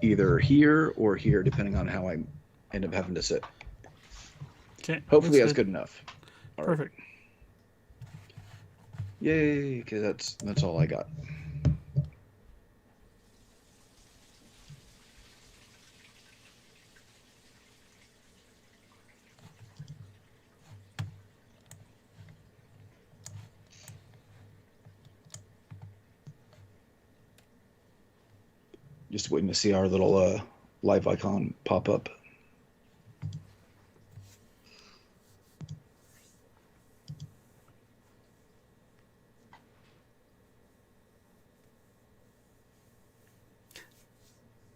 either here or here, depending on how I end up having to sit. Okay. Hopefully that's good enough. All Perfect. Right. Yay, because that's all I got. Just waiting to see our little live icon pop up.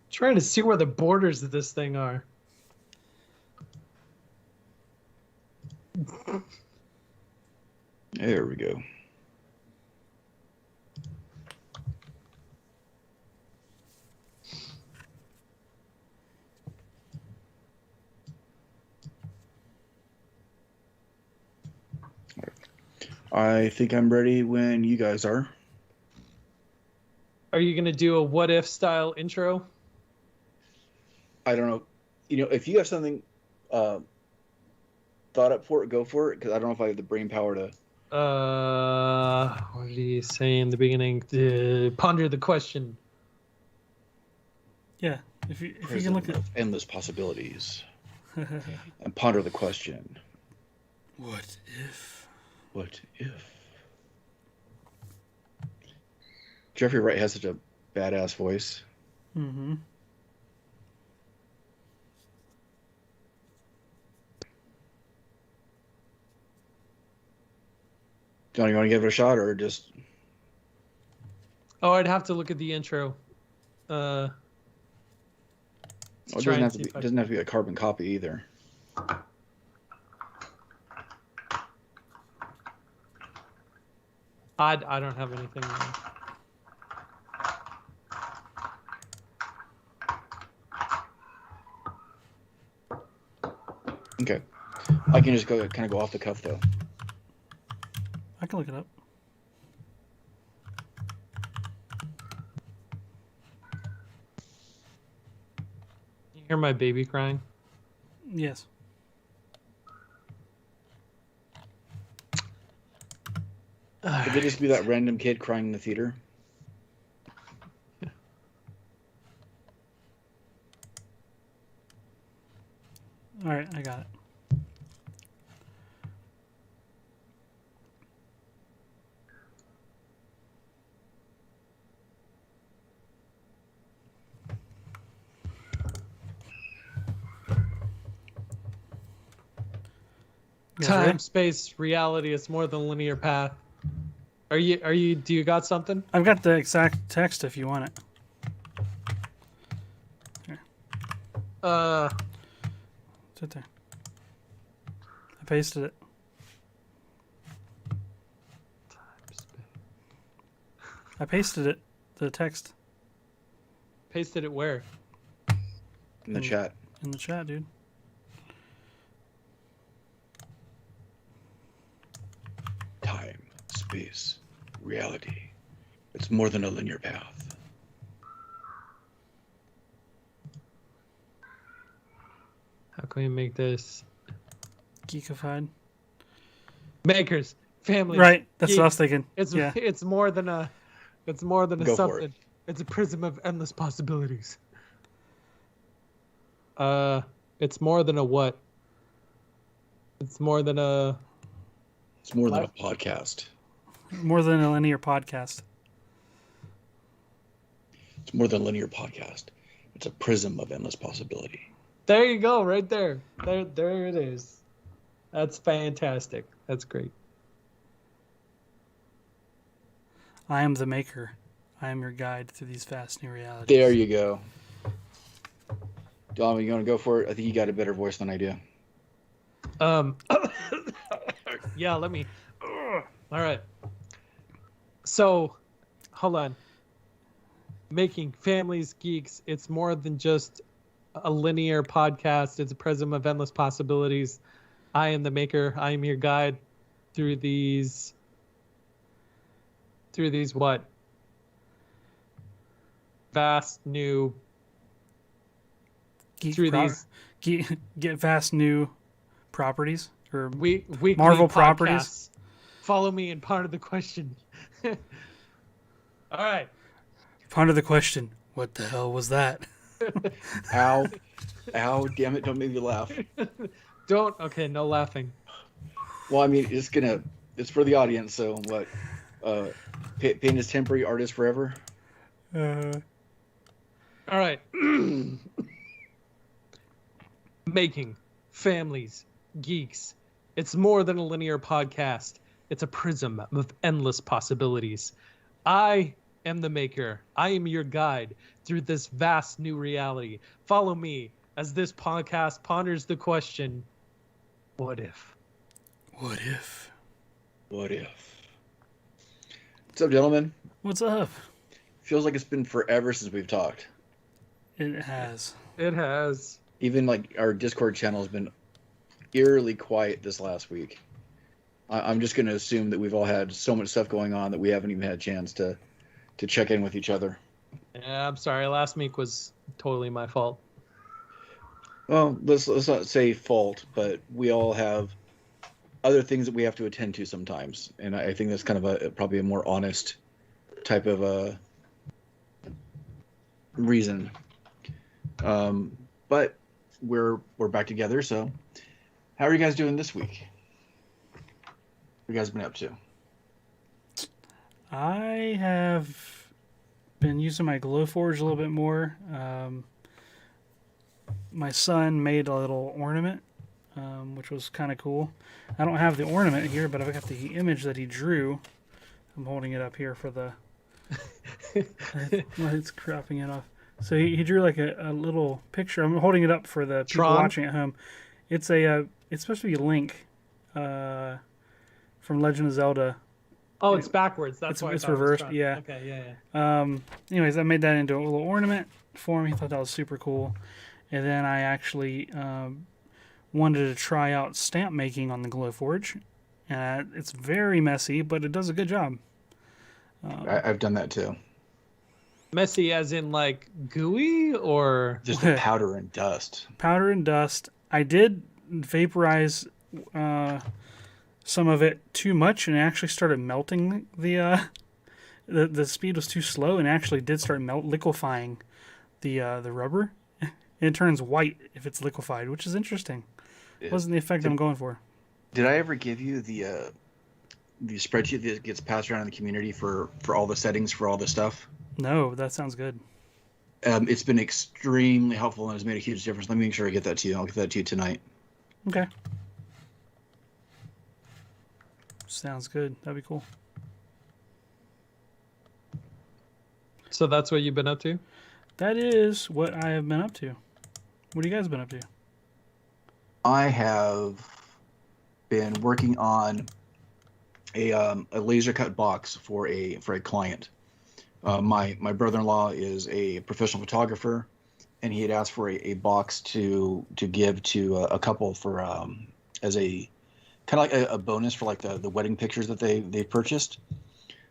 Trying to see where the borders of this thing are. There we go. I think I'm ready when you guys are. Are you going to do a what if style intro? I don't know. If you have something thought up for it, go for it. Because I don't know if I have the brain power to. What did he say in the beginning? Ponder the question. Yeah, if you can look at endless possibilities and ponder the question. What if? What if? Jeffrey Wright has such a badass voice. Mm-hmm. John, you want to give it a shot or just? Oh, I'd have to look at the intro. It doesn't have to be a carbon copy either. I don't have anything. Okay, I can just kind of go off the cuff though. I can look it up. You hear my baby crying? Yes. Could it just be that random kid crying in the theater? All right, I got it. Time, space, reality is more than a linear path. Do you got something? I've got the exact text if you want it. Here. Sit there. I pasted it. I pasted it. The text. Pasted it where? In the chat. In the chat, dude. Time, space, reality. It's more than a linear path. How can we make this Geekified? makers, family? Right, that's what I was thinking. It's more than a Go for something. it. It's a prism of endless possibilities. It's more than a what? It's more than a podcast. More than a linear podcast. It's more than a linear podcast. It's a prism of endless possibility. There you go, right there. There it is. That's fantastic. That's great. I am the maker. I am your guide through these vast new realities. There you go. Dom, you want to go for it? I think you got a better voice than I do. Yeah, let me. All right. So, hold on. Making families geeks. It's more than just a linear podcast. It's a prism of endless possibilities. I am the maker. I am your guide through these what? Vast new through these get fast new properties or weekly Marvel podcasts. properties. Follow me in Ponder the Question. All right. Ponder the Question. What the hell was that? Ow. Ow, damn it, don't make me laugh. Don't. Okay, no laughing. Well, I mean, it's for the audience, so what? Pain is temporary, art is forever. All right. Making Families Geeks. It's more than a linear podcast. It's a prism of endless possibilities. I am the maker. I am your guide through this vast new reality. Follow me as this podcast ponders the question, what if? What if? What if? What's up, gentlemen? What's up? Feels like it's been forever since we've talked. It has. It has. Even like our Discord channel has been eerily quiet this last week. I'm just going to assume that we've all had so much stuff going on that we haven't even had a chance to check in with each other. Yeah, I'm sorry. Last week was totally my fault. Well, let's not say fault, but we all have other things that we have to attend to sometimes, and I think that's kind of probably a more honest type of a reason. But we're back together, so how are you guys doing this week? What you guys been up to? I have been using my Glowforge a little bit more. My son made a little ornament, which was kind of cool. I don't have the ornament here, but I've got the image that he drew. I'm holding it up here for the... it's cropping it off. So he drew like a little picture. I'm holding it up for the people watching at home. It's supposed to be Link from Legend of Zelda. Oh, it's backwards. That's why it's reversed. Yeah. Okay. Yeah. Anyways, I made that into a little ornament for him. He thought that was super cool. And then I actually wanted to try out stamp making on the Glowforge. It's very messy, but it does a good job. I've done that too. Messy as in like gooey or just the powder and dust. Powder and dust. I did vaporize some of it too much, and it actually started melting. The speed was too slow, and actually did start liquefying the rubber. It turns white if it's liquefied, which is interesting. It wasn't the effect I'm going for. Did I ever give you the spreadsheet that gets passed around in the community for all the settings for all the stuff? No, that sounds good. It's been extremely helpful and has made a huge difference. Let me make sure I get that to you. I'll get that to you tonight. Okay. Sounds good. That'd be cool. So that's what you've been up to? That is what I have been up to. What have you guys been up to? I have been working on a laser cut box for a client. My brother-in-law is a professional photographer, and he had asked for a box to give to a couple for as a kind of like a bonus for like the wedding pictures that they purchased.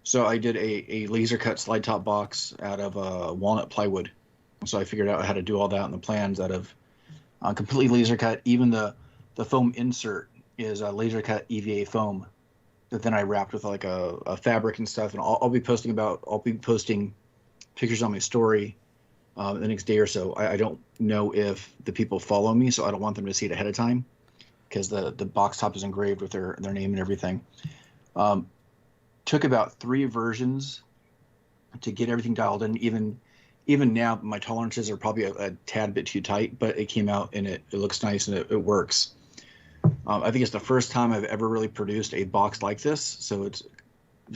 So I did a laser cut slide top box out of walnut plywood. So I figured out how to do all that in the plans out of completely laser cut. Even the foam insert is a laser cut EVA foam that then I wrapped with like a fabric and stuff. And I'll be posting pictures on my story the next day or so. I don't know if the people follow me, so I don't want them to see it ahead of time because the box top is engraved with their name and everything. Took about 3 versions to get everything dialed in. Even now, my tolerances are probably a tad bit too tight, but it came out and it looks nice and it works. I think it's the first time I've ever really produced a box like this, so it's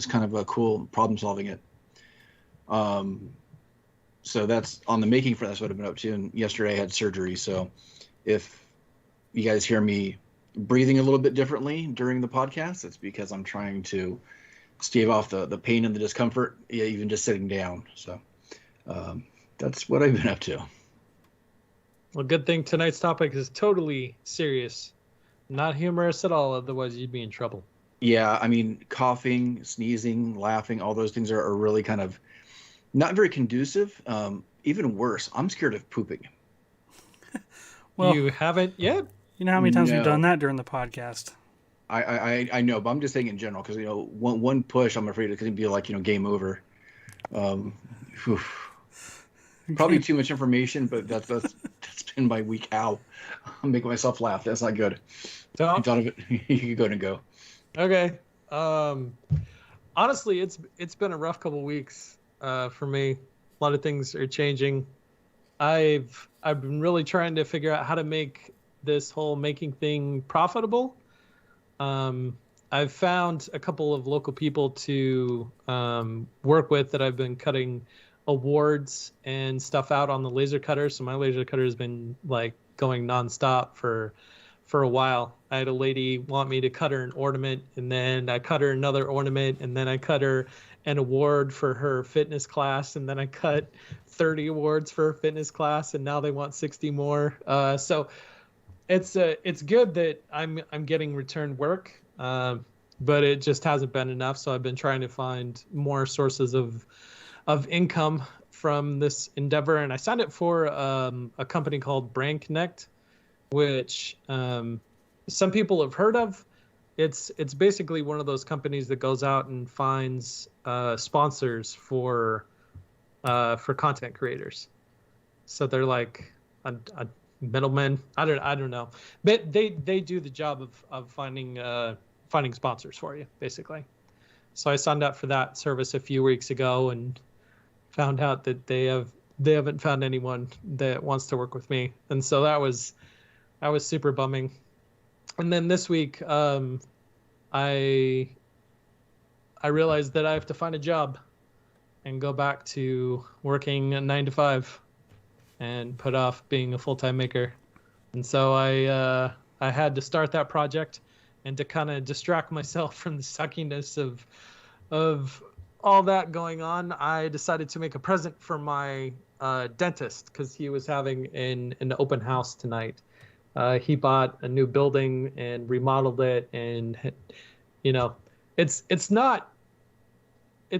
kind of a cool problem solving it. So that's on the making front. That's what I've been up to. And yesterday I had surgery, so if you guys hear me breathing a little bit differently during the podcast, it's because I'm trying to stave off the pain and the discomfort, even just sitting down. So that's what I've been up to. Well, good thing tonight's topic is totally serious. Not humorous at all, otherwise you'd be in trouble. Yeah, I mean, coughing, sneezing, laughing, all those things are really kind of not very conducive. Even worse, I'm scared of pooping. Well, You haven't yet? you know how many times we've done No. that during the podcast. I know, but I'm just saying in general because one push, I'm afraid it could be like game over. Um, whew. Probably too much information, but that's been my week. Ow, I'm making myself laugh. That's not good. I Don't. thought of it. You could go and go. Okay. Honestly, it's been a rough couple weeks for me. A lot of things are changing. I've been really trying to figure out how to make this whole making thing profitable. I've found a couple of local people to work with that I've been cutting awards and stuff out on the laser cutter. So my laser cutter has been like going nonstop for a while. I had a lady want me to cut her an ornament, and then I cut her another ornament, and then I cut her an award for her fitness class, and then I cut 30 awards for her fitness class, and now they want 60 more. So it's good that I'm getting return work, but it just hasn't been enough. So I've been trying to find more sources of income from this endeavor, and I signed up for a company called Brand Connect, which some people have heard of. It's basically one of those companies that goes out and finds sponsors for content creators. So they're like a middleman. I don't know, but they do the job of finding sponsors for you, basically. So I signed up for that service a few weeks ago and found out that they haven't found anyone that wants to work with me, and so that was super bumming. And then this week, I realized that I have to find a job and go back to working a 9 to 5 and put off being a full-time maker. And so I had to start that project, and to kind of distract myself from the suckiness of all that going on, I decided to make a present for my dentist because he was having an open house tonight. He bought a new building and remodeled it, and it's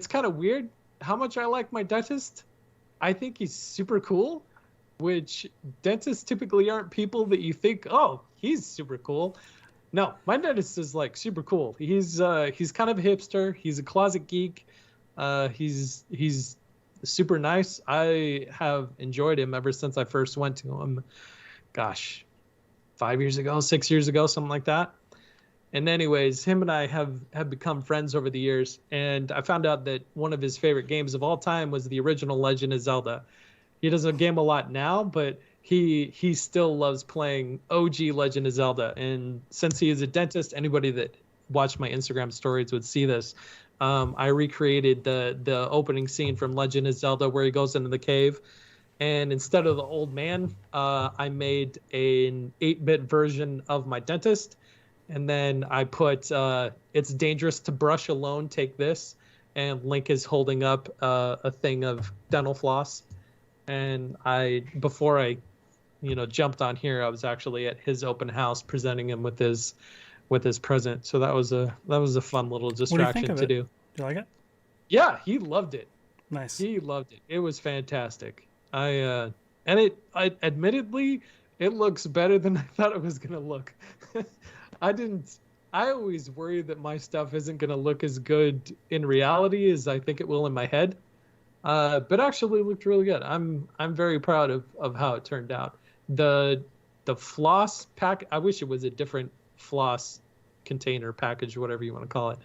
kind of weird how much I like my dentist. I think he's super cool, which dentists typically aren't people that you think, oh, he's super cool. No, my dentist is like super cool. He's kind of a hipster. He's a closet geek. He's super nice. I have enjoyed him ever since I first went to him. Gosh, 5 years ago, 6 years ago, something like that. And anyways, him and I have become friends over the years, and I found out that one of his favorite games of all time was the original Legend of Zelda. He doesn't game a lot now, but he still loves playing OG Legend of Zelda. And since he is a dentist, anybody that watched my Instagram stories would see this. I recreated the opening scene from Legend of Zelda where he goes into the cave. And instead of the old man, I made an 8-bit version of my dentist. And then I put, it's dangerous to brush alone, take this. And Link is holding up a thing of dental floss. And before I jumped on here, I was actually at his open house presenting him with his present. So that was a fun little distraction to do. Do you like it? Yeah, he loved it. Nice. He loved it. It was fantastic. Admittedly, it looks better than I thought it was gonna look. I always worry that my stuff isn't gonna look as good in reality as I think it will in my head. But actually it looked really good. I'm very proud of how it turned out. The floss pack, I wish it was a different floss container, package, whatever you want to call it.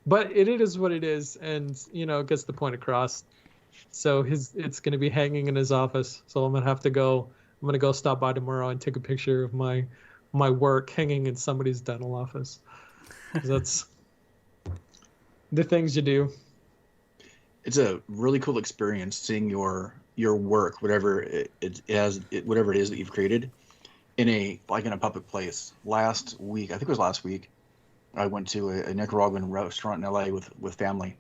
But it is what it is, and it gets the point across. So it's going to be hanging in his office. So I'm gonna go stop by tomorrow and take a picture of my work hanging in somebody's dental office. That's the things you do. It's a really cool experience seeing your work, whatever it is that you've created, in a public place. Last week, I think it was last week, I went to a Nicaraguan restaurant in LA with family,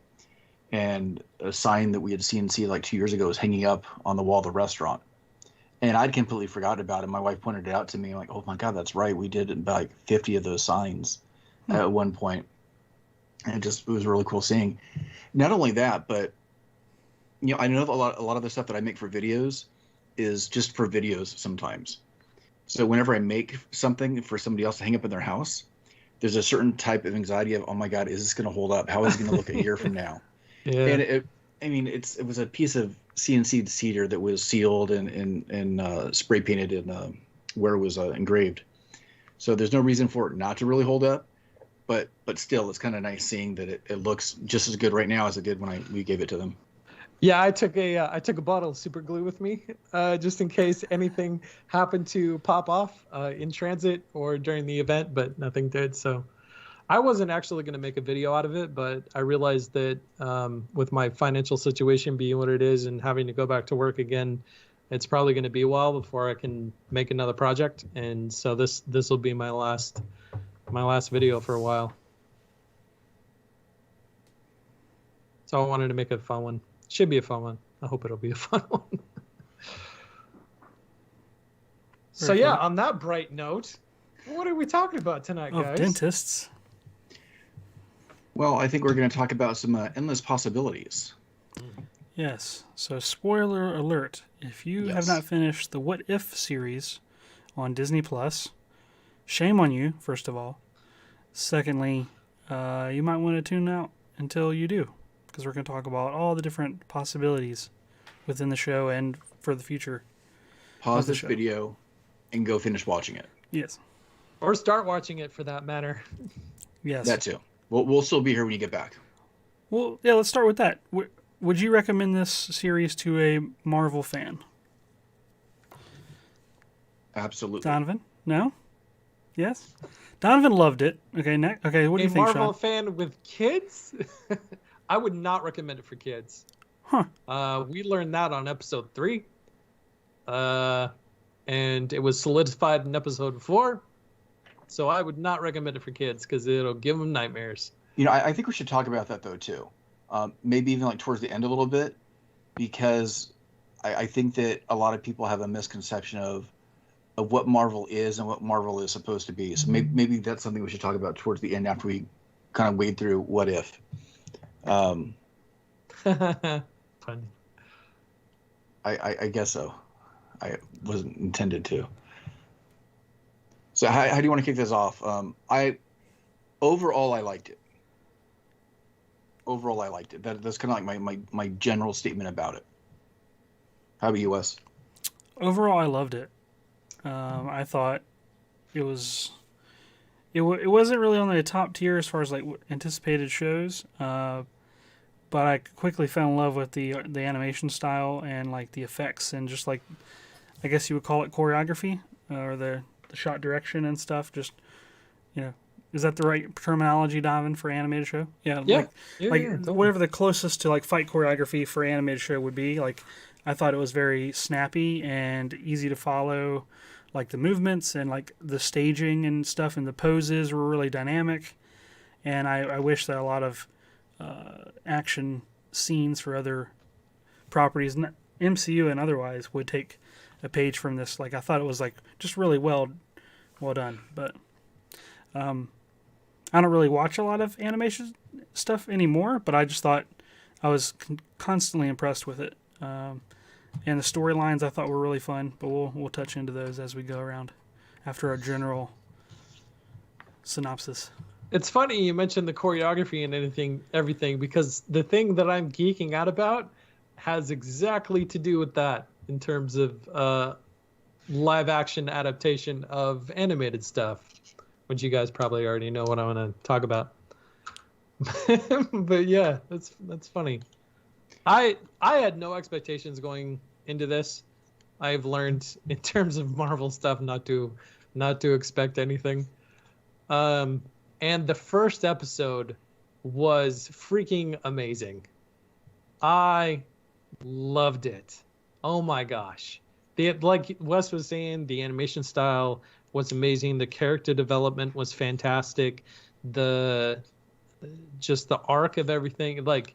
and a sign that we had seen like 2 years ago was hanging up on the wall of the restaurant. And I'd completely forgotten about it. My wife pointed it out to me. I'm like, oh my God, that's right. We did about like 50 of those signs at one point. And it was really cool seeing. Not only that, but I know a lot of the stuff that I make for videos is just for videos sometimes. So whenever I make something for somebody else to hang up in their house, there's a certain type of anxiety of, oh my God, is this going to hold up? How is it going to look a year from now? Yeah. And it was a piece of CNC cedar that was sealed and spray painted and where it was engraved. So there's no reason for it not to really hold up, but still, it's kind of nice seeing that it looks just as good right now as it did when we gave it to them. Yeah, I took a bottle of super glue with me, just in case anything happened to pop off in transit or during the event, but nothing did. So I wasn't actually going to make a video out of it, but I realized that with my financial situation being what it is and having to go back to work again, it's probably going to be a while before I can make another project. And so this will be my last video for a while. So I wanted to make a fun one. Should be a fun one. I hope it'll be a fun one. So yeah, on that bright note, what are we talking about tonight, guys? Dentists. Well, I think we're going to talk about some endless possibilities. Yes. So spoiler alert. If you have not finished the What If series on Disney Plus, shame on you, first of all. Secondly, you might want to tune out until you do, because we're going to talk about all the different possibilities within the show and for the future. Pause this video and go finish watching it. Yes. Or start watching it for that matter. Yes. That too. We'll still be here when you get back. Well, yeah, let's start with that. Would you recommend this series to a Marvel fan? Absolutely. Donovan? No? Yes? Donovan loved it. Okay, okay, what do you think, Sean? A Marvel fan with kids? I would not recommend it for kids. Huh. We learned that on episode 3. And it was solidified in episode 4. So I would not recommend it for kids because it'll give them nightmares. You know, I think we should talk about that though too. Maybe even like towards the end a little bit, because I think that a lot of people have a misconception of what Marvel is and what Marvel is supposed to be. So maybe that's something we should talk about towards the end after we kind of wade through What If. Funny. I guess so. I wasn't intended to. So how do you want to kick this off? Overall, I liked it. That's kind of like my general statement about it. How about you, Wes? Overall, I loved it. I thought it was. It wasn't really on the top tier as far as like anticipated shows, but I quickly fell in love with the animation style and like the effects and just like, I guess you would call it choreography or the shot direction and stuff. Just, you know, is that the right terminology, Donovan, for animated show? Yeah. Totally. Whatever the closest to like fight choreography for animated show would be. Like, I thought it was very snappy and easy to follow. Like the movements and like the staging and stuff and the poses were really dynamic. And I wish that a lot of action scenes for other properties, MCU and otherwise, would take a page from this. Like, I thought it was like just really well done. But I don't really watch a lot of animation stuff anymore, but I just thought I was constantly impressed with it. And the storylines I thought were really fun, but we'll touch into those as we go around after our general synopsis. It's funny you mentioned the choreography and everything, because the thing that I'm geeking out about has exactly to do with that in terms of live action adaptation of animated stuff, which you guys probably already know what I want to talk about. But yeah, that's funny. I had no expectations going into this. I've learned in terms of Marvel stuff not to expect anything. And the first episode was freaking amazing. I loved it. Oh my gosh. Like Wes was saying, the animation style was amazing. The character development was fantastic. Just the arc of everything, like,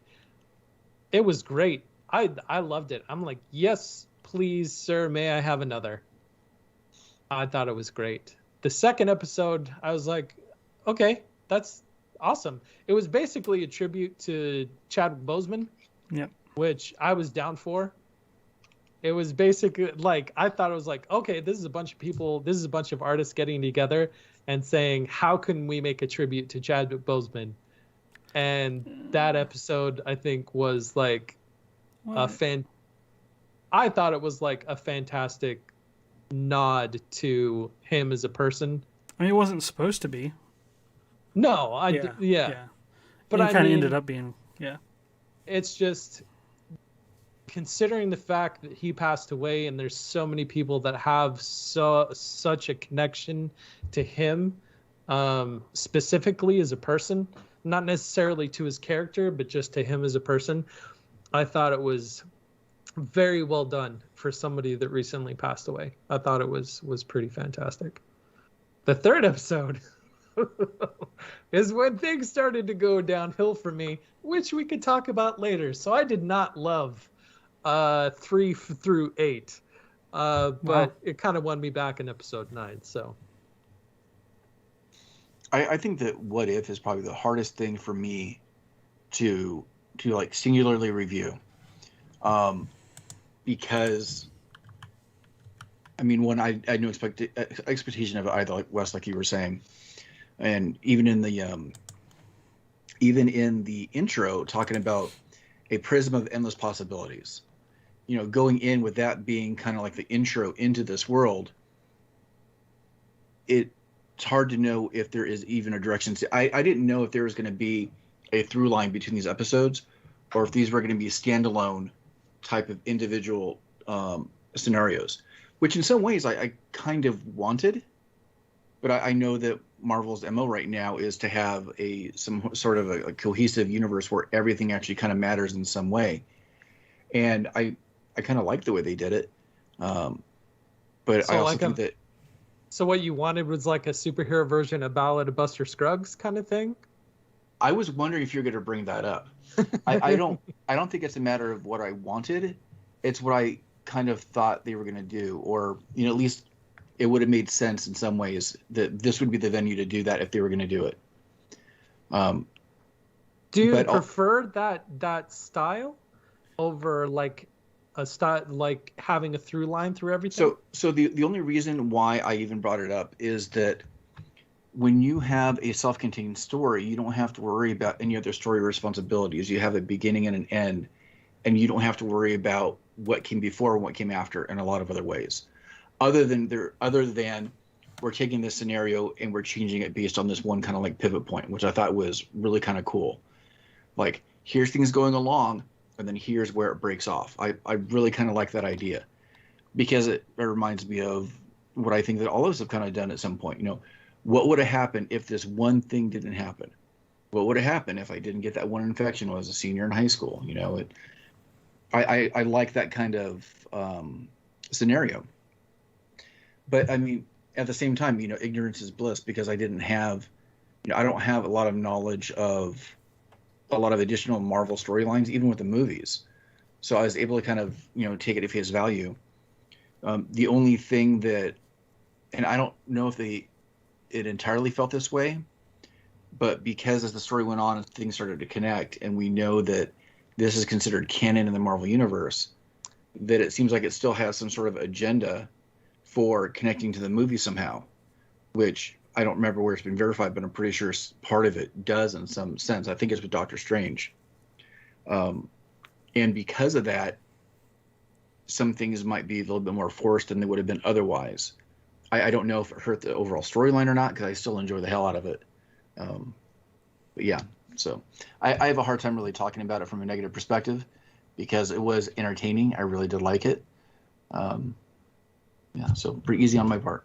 it was great. I loved it. I'm like, yes, please, sir, may I have another? I thought it was great. The second episode, I was like, okay, that's awesome. It was basically a tribute to Chadwick Boseman, yep, which I was down for. It was basically like, I thought it was like, okay, this is a bunch of people, this is a bunch of artists getting together and saying, how can we make a tribute to Chadwick Boseman? And that episode, I think, was like What? I thought it was like a fantastic nod to him as a person. I mean, it wasn't supposed to be. No, Yeah. But it I kind of mean, ended up being, yeah. it's just considering the fact that he passed away and there's so many people that have such a connection to him, specifically as a person, not necessarily to his character, but just to him as a person. I thought it was very well done for somebody that recently passed away. I thought it was pretty fantastic. The third episode is when things started to go downhill for me, which we could talk about later. So I did not love 3 through 8, but it kind of won me back in episode 9. So I think that What If is probably the hardest thing for me to like singularly review, because I mean, one, I had no expectation of it either, like Wes, like you were saying, and even in the intro, talking about a prism of endless possibilities, you know, going in with that being kind of like the intro into this world, it's hard to know if there is even a direction. I didn't know if there was going to be a through line between these episodes, or if these were going to be standalone type of individual scenarios, which in some ways I kind of wanted, but I know that Marvel's MO right now is to have some sort of a cohesive universe where everything actually kind of matters in some way, and I kind of like the way they did it, but so I also like think that. So what you wanted was like a superhero version of Ballad of Buster Scruggs kind of thing? I was wondering if you're going to bring that up. I don't think it's a matter of what I wanted. It's what I kind of thought they were going to do, or, you know, at least it would have made sense in some ways that this would be the venue to do that if they were going to do it. Do you prefer that style over like a style, like having a through line through everything? So the only reason why I even brought it up is that when you have a self-contained story, you don't have to worry about any other story responsibilities. You have a beginning and an end, and you don't have to worry about what came before and what came after in a lot of other ways. Other than we're taking this scenario and we're changing it based on this one kind of like pivot point, which I thought was really kind of cool. Like, here's things going along, and then here's where it breaks off. I really kind of like that idea, because it reminds me of what I think that all of us have kind of done at some point. You know, what would have happened if this one thing didn't happen? What would have happened if I didn't get that one infection when I was a senior in high school? You know, I like that kind of scenario. But I mean, at the same time, you know, ignorance is bliss, because I don't have a lot of knowledge of a lot of additional Marvel storylines, even with the movies. So I was able to kind of, you know, take it at face value. The only thing that, and I don't know if it entirely felt this way, but because as the story went on, things started to connect, and we know that this is considered canon in the Marvel universe, that it seems like it still has some sort of agenda for connecting to the movie somehow, which I don't remember where it's been verified, but I'm pretty sure part of it does in some sense. I think it's with Doctor Strange. And because of that, some things might be a little bit more forced than they would have been otherwise. I don't know if it hurt the overall storyline or not, because I still enjoy the hell out of it. But yeah, so I have a hard time really talking about it from a negative perspective, because it was entertaining. I really did like it. Yeah, so pretty easy on my part.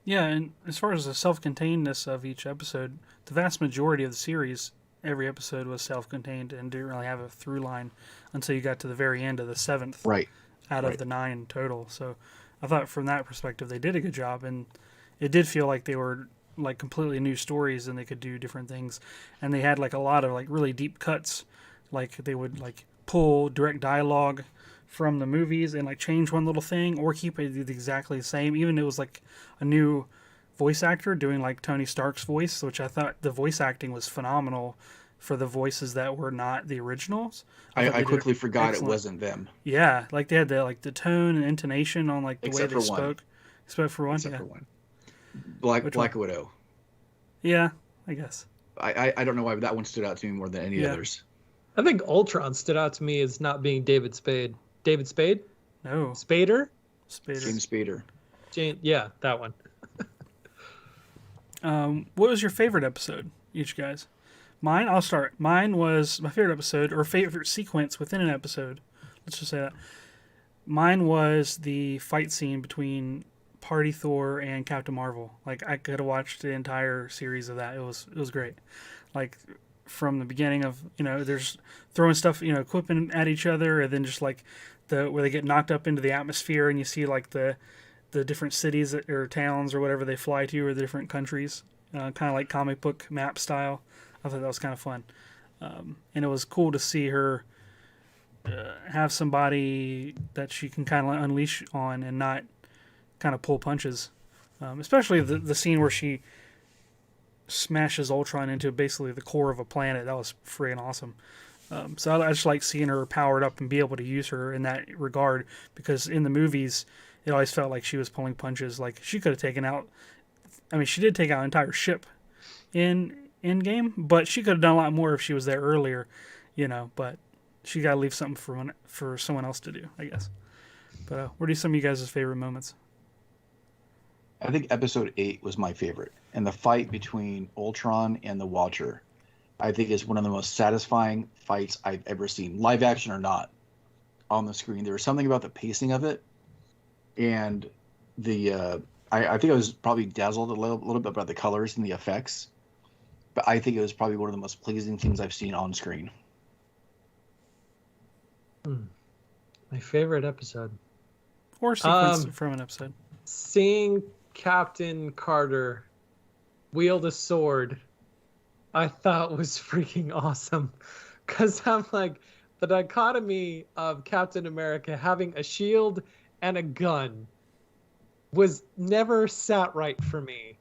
Yeah, and as far as the self-containedness of each episode, the vast majority of the series, every episode was self-contained and didn't really have a through line until you got to the very end of the 7th out of the 9 total. So I thought from that perspective they did a good job, and it did feel like they were like completely new stories and they could do different things. And they had like a lot of like really deep cuts. Like they would like pull direct dialogue from the movies and like change one little thing or keep it exactly the same. Even it was like a new voice actor doing like Tony Stark's voice, which I thought the voice acting was phenomenal for the voices that were not the originals. I quickly forgot excellent. it wasn't them. Yeah, like they had the tone and intonation on like the Except way they for one. spoke. Except for one. Except Yeah. for one. Black Widow. Yeah, I guess. I don't know why that one stood out to me more than any others. I think Ultron stood out to me as not being David Spade. David Spade? No. Spader? James Spader. Yeah, that one. What was your favorite episode, each guys? Mine, I'll start. Mine was my favorite episode, or favorite sequence within an episode. Let's just say that. Mine was the fight scene between Party Thor and Captain Marvel. Like, I could have watched the entire series of that. It was great. Like, from the beginning of, there's throwing stuff, equipment at each other, and then just like where they get knocked up into the atmosphere, and you see like the different cities or towns or whatever they fly to, or the different countries, kind of like comic book map style. I thought that was kind of fun, and it was cool to see her have somebody that she can kind of unleash on and not kind of pull punches, especially the scene where she smashes Ultron into basically the core of a planet. That was freaking awesome. So I just like seeing her powered up and be able to use her in that regard, because in the movies it always felt like she was pulling punches. Like, she could have taken out, I mean, she did take out an entire ship in Endgame, but she could have done a lot more if she was there earlier, but she got to leave something for someone else to do, I guess. But what are some of you guys' favorite moments? I think episode 8 was my favorite. And the fight between Ultron and the Watcher, I think, is one of the most satisfying fights I've ever seen, live action or not, on the screen. There was something about the pacing of it, and I think I was probably dazzled a little bit by the colors and the effects, but I think it was probably one of the most pleasing things I've seen on screen. My favorite episode. Or sequence from an episode. Seeing Captain Carter wield a sword, I thought was freaking awesome. Because I'm like, the dichotomy of Captain America having a shield and a gun was never sat right for me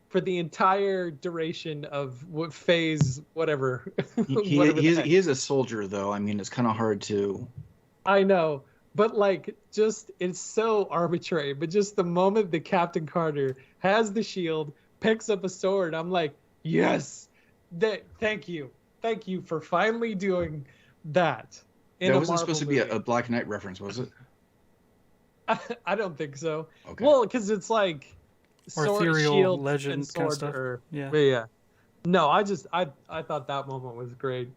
for the entire duration of phase whatever. He is a soldier, though. I mean, it's kind of hard to... I know, but like, just, it's so arbitrary. But just the moment that Captain Carter has the shield, picks up a sword, I'm like, yes, thank you for finally doing that. That wasn't supposed to be a Black Knight reference, was it? I don't think so. Okay. Well, because it's like Or ethereal shield legend and kind of sword, stuff. Yeah. But yeah. No, I thought that moment was great.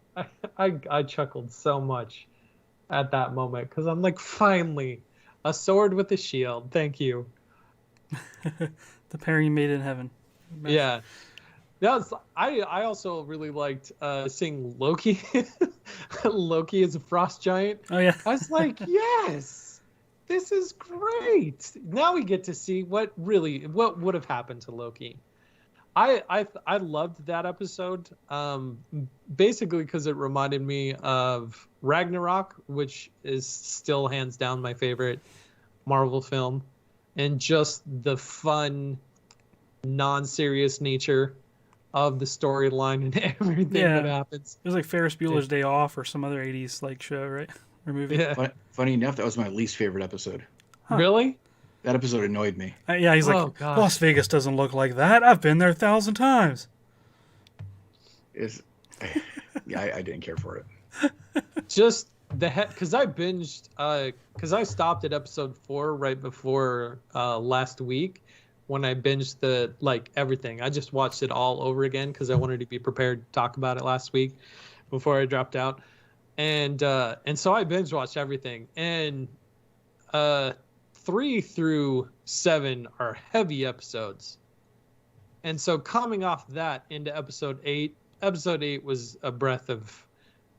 I chuckled so much at that moment, because I'm like, finally, a sword with a shield. Thank you. The pairing made in heaven. Yeah. I also really liked seeing Loki. Loki as a frost giant. Oh yeah. I was like, yes, this is great. Now we get to see what would have happened to Loki. I loved that episode, basically because it reminded me of Ragnarok, which is still hands down my favorite Marvel film, and just the fun, non-serious nature of the storyline and everything that happens. It was like Ferris Bueller's Day Off or some other 80s like show, right? Or movie. Yeah. Funny enough, that was my least favorite episode. Huh. Really? That episode annoyed me. Yeah, he's like, gosh. Las Vegas doesn't look like that. I've been there 1,000 times. I didn't care for it. Just because I binged, because I stopped at episode 4 right before last week when I binged everything. I just watched it all over again because I wanted to be prepared to talk about it last week before I dropped out, and so I binge watched everything, and 3 through 7 are heavy episodes, and so coming off that into episode 8 was a breath of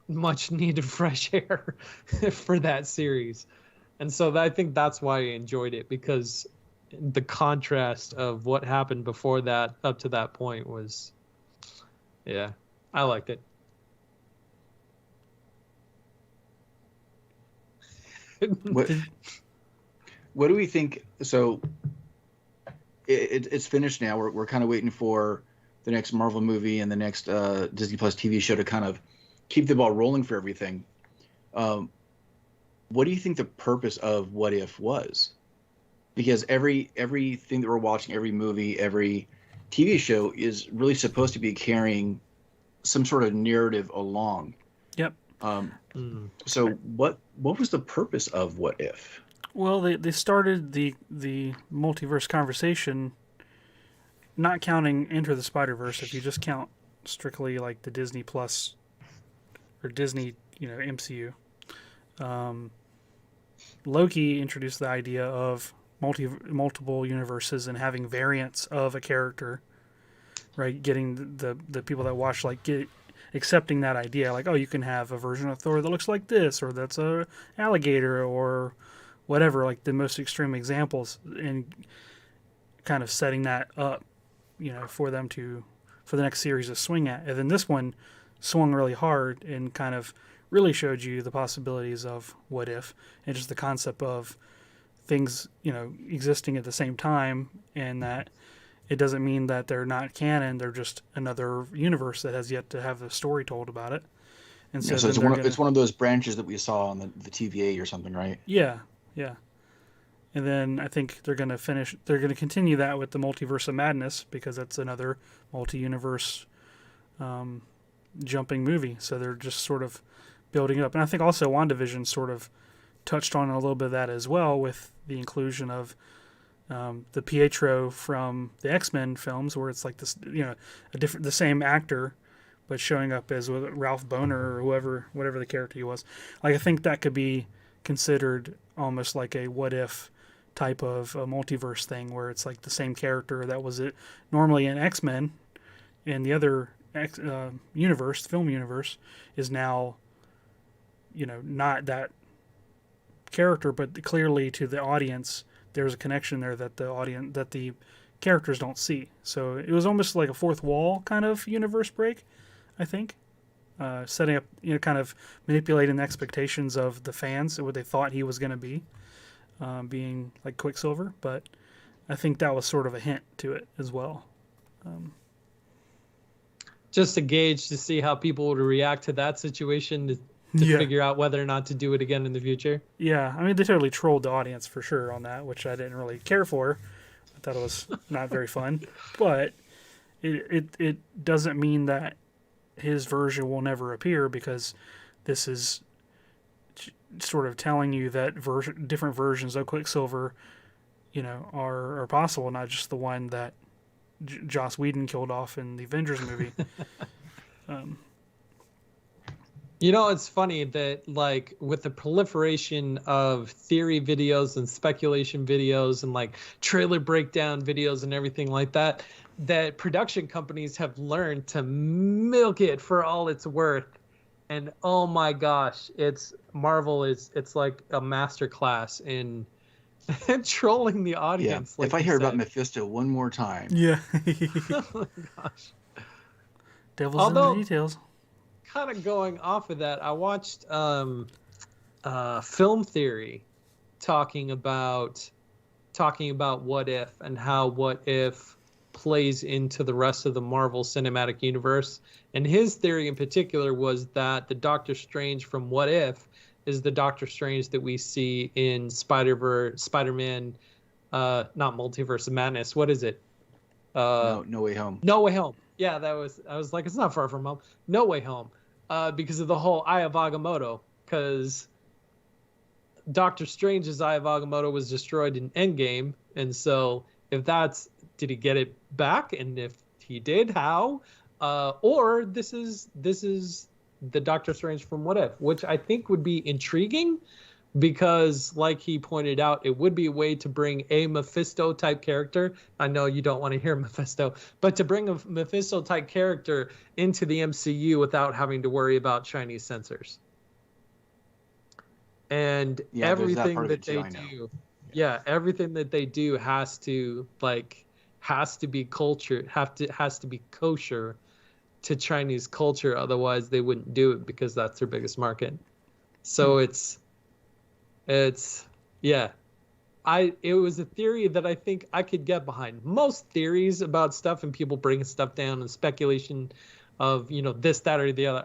much needed fresh air for that series. And so I think that's why I enjoyed it, because the contrast of what happened before that up to that point was, yeah, I liked it. What do we think? So it's finished now. We're kind of waiting for the next Marvel movie and the next Disney Plus TV show to kind of keep the ball rolling for everything. What do you think the purpose of What If was? Because everything that we're watching, every movie, every TV show is really supposed to be carrying some sort of narrative along. Yep. So what was the purpose of What If? Well, they started the multiverse conversation, not counting Enter the Spider-Verse. If you just count strictly like the Disney Plus or Disney, MCU. Loki introduced the idea of multiple universes and having variants of a character, right? Getting the people that watch accepting that idea, like, oh, you can have a version of Thor that looks like this, or that's a alligator, or whatever, like the most extreme examples, and kind of setting that up, for them for the next series to swing at. And then this one swung really hard and kind of really showed you the possibilities of What If, and just the concept of things, existing at the same time, and that it doesn't mean that they're not canon, they're just another universe that has yet to have a story told about it. And so, it's one of those branches that we saw on the TVA or something, right? Yeah. And then I think they're going to continue that with the Multiverse of Madness, because that's another multi-universe jumping movie. So they're just sort of building it up. And I think also WandaVision sort of touched on a little bit of that as well, with the inclusion of the Pietro from the X-Men films, where it's like this, the same actor, but showing up as Ralph Boner or whatever the character he was. Like, I think that could be considered almost like a What If type of a multiverse thing, where it's like the same character that was it normally in X-Men, and the other film universe is now, not that character, but clearly to the audience there's a connection there that the characters don't see. So it was almost like a fourth wall kind of universe break, I think. Setting up, kind of manipulating the expectations of the fans and what they thought he was going to be, being like Quicksilver. But I think that was sort of a hint to it as well. Just a gauge to see how people would react to that situation to figure out whether or not to do it again in the future. Yeah, I mean, they totally trolled the audience for sure on that, which I didn't really care for. I thought it was not very fun. But it doesn't mean that his version will never appear, because this is sort of telling you that different versions of Quicksilver, are possible, not just the one that Joss Whedon killed off in the Avengers movie. It's funny that, like, with the proliferation of theory videos and speculation videos and like trailer breakdown videos and everything like that, that production companies have learned to milk it for all it's worth. And oh my gosh, it's like a masterclass in trolling the audience. Yeah. Like if I hear about Mephisto one more time. Yeah. Oh my gosh. Devil's in the details. Kind of going off of that, I watched Film Theory talking about What If and how What If plays into the rest of the Marvel Cinematic Universe. And his theory in particular was that the Doctor Strange from What If is the Doctor Strange that we see in Spider-Man, not Multiverse of Madness. What is it? No Way Home. No Way Home. Yeah, I was like, it's not Far From Home. No Way Home. Because of the whole Eye of Agamotto, because Doctor Strange's Eye of Agamotto was destroyed in Endgame, and so did he get it back? And if he did, how? Or this is the Doctor Strange from What If, which I think would be intriguing, because like he pointed out, it would be a way to bring a Mephisto type character. I know you don't want to hear Mephisto, but to bring a Mephisto type character into the MCU without having to worry about Chinese censors. And everything that they do, everything that they do has to be culture, has to be kosher to Chinese culture. Otherwise they wouldn't do it, because that's their biggest market. So it's it was a theory that I think I could get behind. Most theories about stuff and people bringing stuff down and speculation of, this, that, or the other,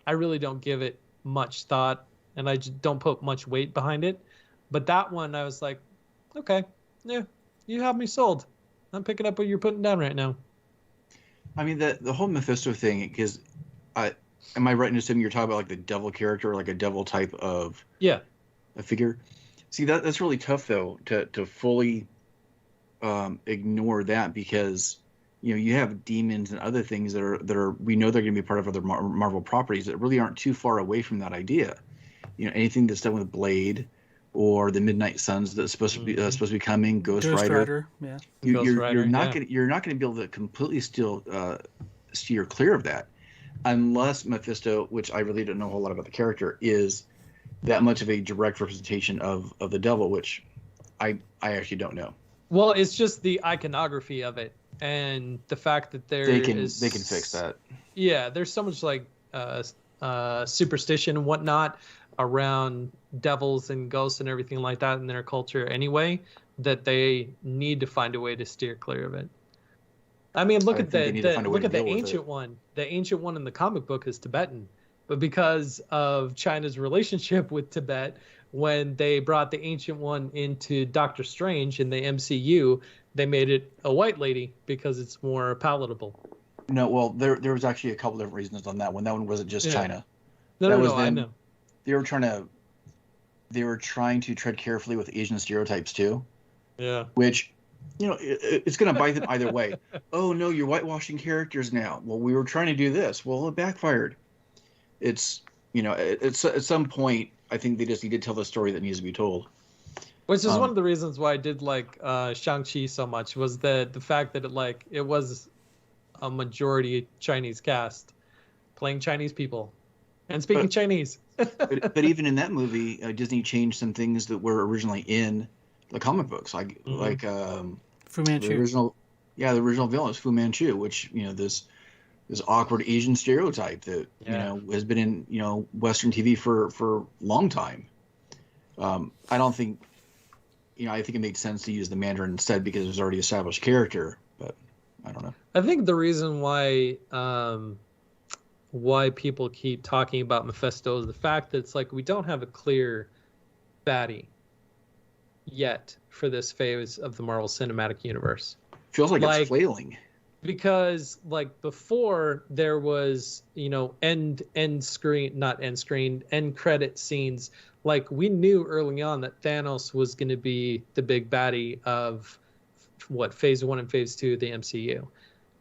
I really don't give it much thought, and I just don't put much weight behind it. But that one, I was like, okay, yeah, you have me sold. I'm picking up what you're putting down right now. I mean, the whole Mephisto thing, because am I right in assuming you're talking about like the devil character, or like a devil type of a figure? See, that's really tough though to fully ignore that, because you have demons and other things that are we know they're going to be part of other Marvel properties that really aren't too far away from that idea. Anything that's done with Blade or the Midnight Suns that's supposed to be coming, Ghost Rider. Yeah. You're not going to be able to completely steer clear of that, unless Mephisto, which I really don't know a whole lot about the character, is that much of a direct representation of the devil, which I actually don't know. Well, it's just the iconography of it, and the fact that they can fix that. Yeah, there's so much like superstition and whatnot around devils and ghosts and everything like that in their culture anyway, that they need to find a way to steer clear of it. I mean, look at the ancient one. The ancient one in the comic book is Tibetan, but because of China's relationship with Tibet, when they brought the ancient one into Doctor Strange in the MCU, they made it a white lady because it's more palatable. No, well, there was actually a couple different reasons on that one. That one wasn't just China. No, I know. They were trying to tread carefully with Asian stereotypes too. Yeah. Which, it's going to bite them either way. Oh no, you're whitewashing characters now. Well, we were trying to do this. Well, it backfired. It's at some point, I think they just need to tell the story that needs to be told. Which is one of the reasons why I did like Shang-Chi so much, was the fact that it was a majority Chinese cast playing Chinese people and speaking Chinese. but even in that movie, Disney changed some things that were originally in the comic books, like Fu Manchu. The original villain is Fu Manchu, which this awkward Asian stereotype that has been in Western TV for a long time. I don't think I think it makes sense to use the Mandarin instead because there's already established character, but I don't know. I think the reason why people keep talking about Mephisto is the fact that it's like we don't have a clear baddie yet for this phase of the Marvel Cinematic Universe. Feels like it's flailing. Because before there was end credit scenes, we knew early on that Thanos was going to be the big baddie of phase 1 and phase 2 of the MCU,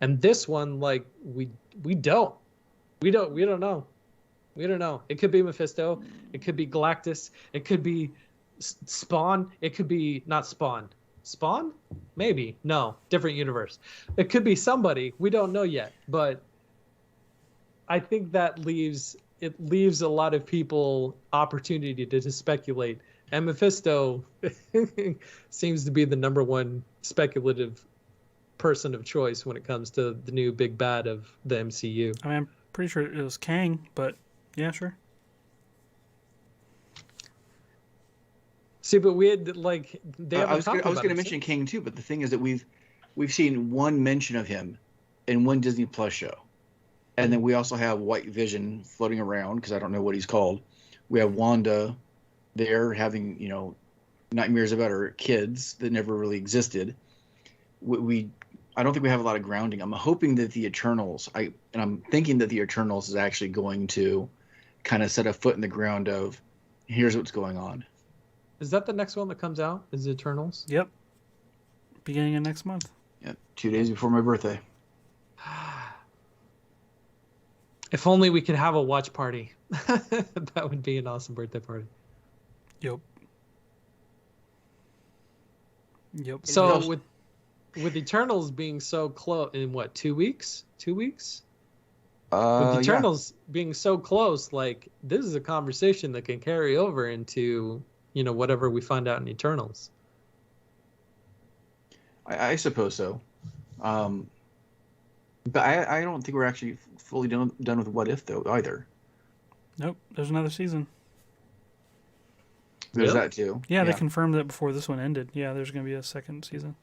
and this one we don't know. It could be Mephisto, it could be Galactus, it could be Spawn, it could be not Spawn, maybe. No, different universe. It could be somebody. We don't know yet. But I think that leaves a lot of people opportunity to speculate. And Mephisto seems to be the number one speculative person of choice when it comes to the new big bad of the MCU. I mean, I'm pretty sure it was Kang, but yeah, sure. See, but we had I was going to mention King too, but the thing is that we've seen one mention of him in one Disney Plus show, and then we also have White Vision floating around because I don't know what he's called. We have Wanda there having nightmares about her kids that never really existed. I don't think we have a lot of grounding. I'm hoping that the Eternals, I'm thinking that the Eternals is actually going to kind of set a foot in the ground of here's what's going on. Is that the next one that comes out? Is Eternals? Yep. Beginning of next month. Yep. 2 days before my birthday. If only we could have a watch party. That would be an awesome birthday party. Yep. So with Eternals being so close in 2 weeks? 2 weeks? With Eternals being so close, this is a conversation that can carry over into whatever we find out in Eternals. I suppose so. But I don't think we're actually fully done with What If, though, either. Nope. There's another season. There's Really? that too. Yeah, they confirmed that before this one ended. Yeah, there's going to be a second season.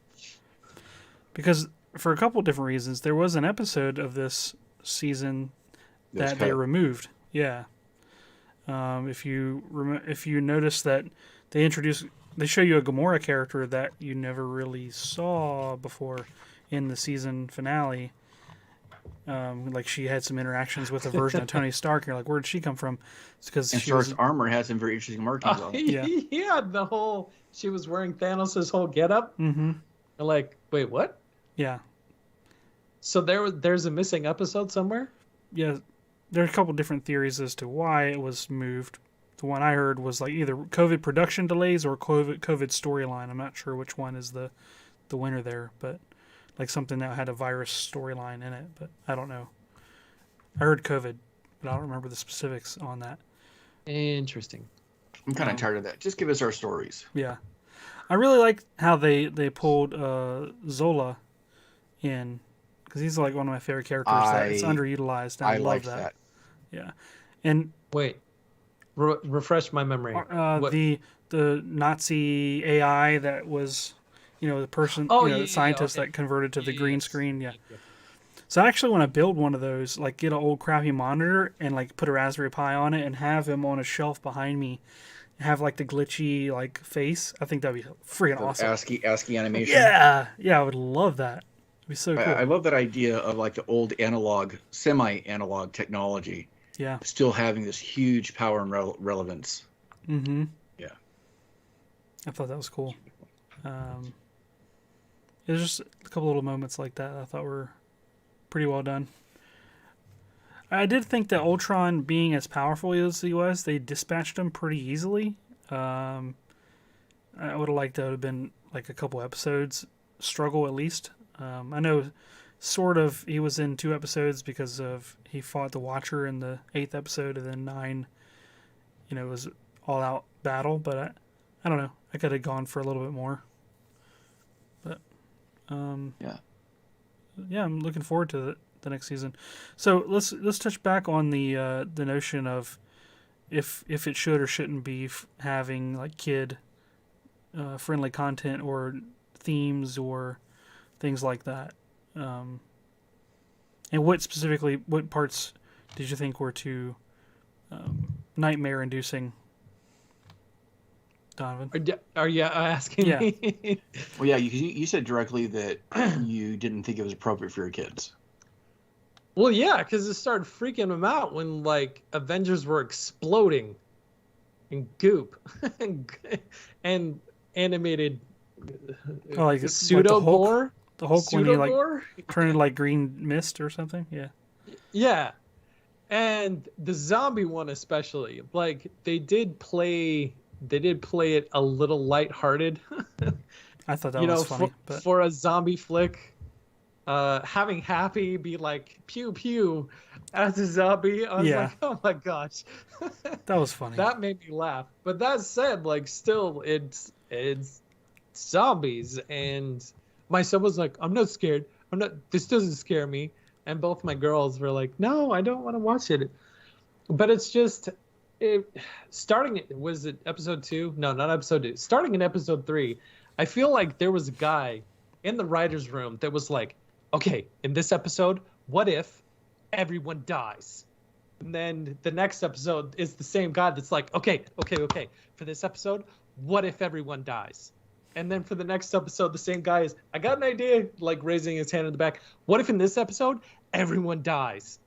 Because for a couple different reasons, there was an episode of this season that they removed. Yeah. If you notice that they show you a Gamora character that you never really saw before in the season finale. Like she had some interactions with a version of Tony Stark. And you're like, where did she come from? It's because Stark's armor has some very interesting markings on it. Yeah, she was wearing Thanos' whole getup. Mm-hmm. Like, wait, what? Yeah. So there's a missing episode somewhere? Yeah, there are a couple different theories as to why it was moved. The one I heard was like either COVID production delays or COVID storyline. I'm not sure which one is the winner there, but like something that had a virus storyline in it, but I don't know. I heard COVID, but I don't remember the specifics on that. Interesting. I'm kind of tired of that. Just give us our stories. Yeah. I really like how they pulled Zola in, because he's like one of my favorite characters that's underutilized. And I love that. Yeah. And wait, refresh my memory. The Nazi AI that was, the person, the scientist that converted to the green screen. Yeah. So I actually want to build one of those, like get an old crappy monitor and like put a Raspberry Pi on it and have him on a shelf behind me, have like the glitchy like face. I think that'd be freaking awesome. ASCII animation. Yeah, I would love that. It'd be so cool. I love that idea of like the old semi-analog technology. Yeah. Still having this huge power and relevance. Mm-hmm. Yeah. I thought that was cool. There's just a couple little moments like that I thought were pretty well done. I did think that Ultron being as powerful as he was, they dispatched him pretty easily. I would have liked to have been like a couple episodes struggle at least. I know sort of he was in 2 episodes because of he fought the Watcher in the 8th episode, and then 9, it was all out battle, but I don't know. I could have gone for a little bit more. But yeah, I'm looking forward to the next season. So let's touch back on the notion of if it should or shouldn't be having like kid friendly content or themes or things like that. And what parts did you think were too nightmare inducing, Donovan? Are you asking me? Well, yeah, you said directly that you didn't think it was appropriate for your kids. Well, yeah, because it started freaking them out when like Avengers were exploding in goop and animated pseudo gore. The Hulk when he like turned into like green mist or something. Yeah. Yeah, and the zombie one especially. Like they did play it a little lighthearted. I thought that was funny. For a zombie flick, having Happy be like pew pew as a zombie, I was like, oh my gosh, that was funny. That made me laugh. But that said, like still, it's zombies, and my son was like, I'm not scared. This doesn't scare me. And both my girls were like, no, I don't want to watch it. But it's just, was it episode 2? No, not episode 2. Starting in episode 3, I feel like there was a guy in the writer's room that was like, okay, in this episode, what if everyone dies? And then the next episode is the same guy that's like, okay. For this episode, what if everyone dies? And then for the next episode, the same guy is, I got an idea, like raising his hand in the back. What if in this episode, everyone dies?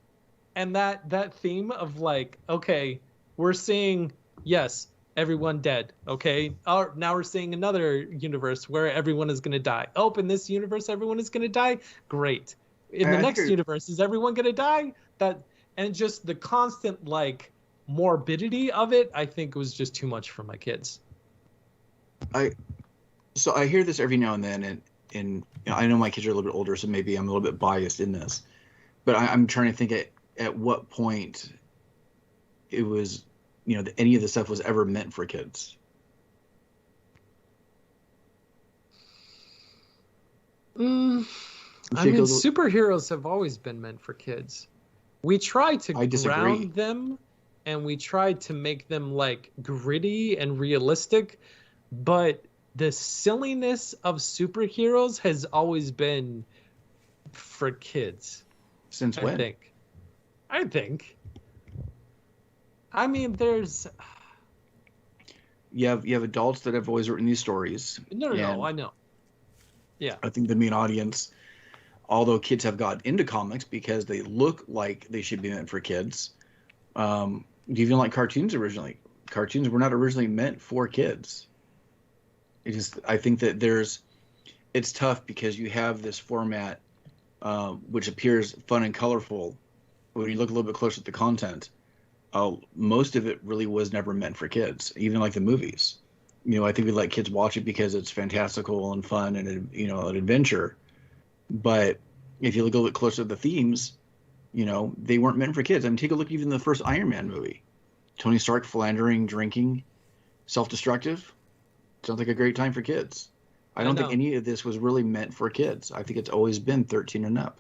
And that theme of like, okay, we're seeing, yes, everyone dead. Okay. Now we're seeing another universe where everyone is going to die. Oh, in this universe, everyone is going to die. Great. In the next universe, is everyone going to die? And just the constant like morbidity of it, I think was just too much for my kids. So I hear this every now and then, and I know my kids are a little bit older, so maybe I'm a little bit biased in this, but I'm trying to think at what point it was, any of this stuff was ever meant for kids. Superheroes have always been meant for kids. We try to ground them and we tried to make them like gritty and realistic, but the silliness of superheroes has always been for kids. Since when? I think. I mean, there's. You have adults that have always written these stories. No, I know. Yeah. I think the main audience, although kids have got into comics because they look like they should be meant for kids, even like cartoons originally. Cartoons were not originally meant for kids. I think that it's tough because you have this format which appears fun and colorful. When you look a little bit closer at the content, most of it really was never meant for kids, even like the movies. I think we let kids watch it because it's fantastical and fun and, an adventure. But if you look a little bit closer at the themes, they weren't meant for kids. I mean, take a look even the first Iron Man movie. Tony Stark philandering, drinking, self-destructive. Sounds like a great time for kids. I don't think any of this was really meant for kids. I think it's always been 13 and up.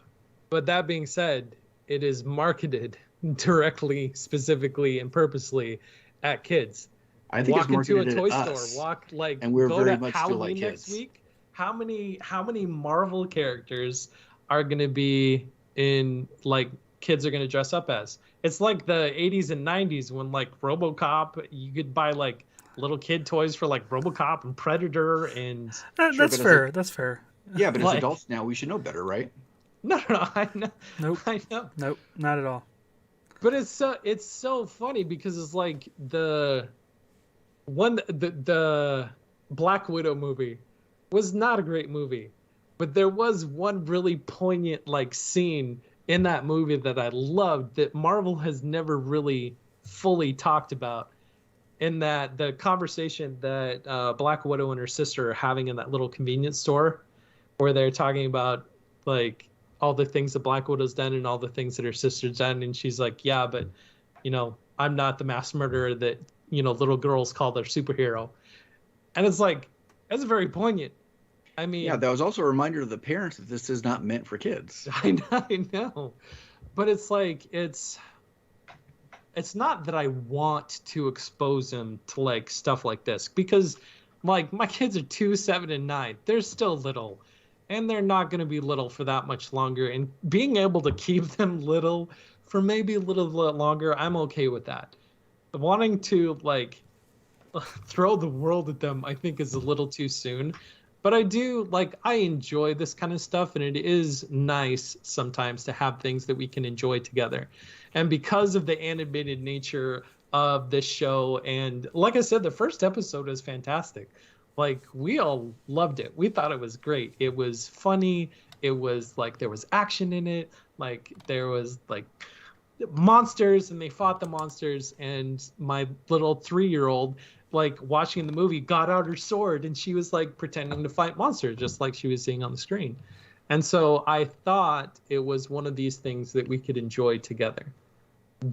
But that being said, it is marketed directly, specifically, and purposely at kids. I think walk it's marketed into a toy at us, store, and we're go very to much Halloween still like next kids. week. How many Marvel characters are going to be in like kids are going to dress up as? It's like the 80s and 90s when like RoboCop, you could buy like little kid toys for like RoboCop and Predator and. That's fair. That's fair. Yeah, but as adults now, we should know better, right? No, I know. Nope. I know. Nope, not at all. But it's so funny because it's like the Black Widow movie was not a great movie, but there was one really poignant like scene in that movie that I loved that Marvel has never really fully talked about. In that the conversation that Black Widow and her sister are having in that little convenience store, where they're talking about like all the things that Black Widow's done and all the things that her sister's done, and she's like, yeah, but I'm not the mass murderer that little girls call their superhero. And it's like, that's very poignant. I mean, yeah, that was also a reminder to the parents that this is not meant for kids. I know, but it's like it's not that I want to expose them to like stuff like this, because like my kids are 2, 7, and 9. They're still little, and they're not going to be little for that much longer. And being able to keep them little for maybe a little bit longer, I'm okay with that. Wanting to like throw the world at them, I think, is a little too soon. But I enjoy this kind of stuff, and it is nice sometimes to have things that we can enjoy together. And because of the animated nature of this show, and like I said, the first episode is fantastic. Like, we all loved it. We thought it was great. It was funny. It was like there was action in it. Like there was like monsters, and they fought the monsters. And my little 3-year-old, like watching the movie, got out her sword, and she was like pretending to fight monsters just like she was seeing on the screen. And so I thought it was one of these things that we could enjoy together.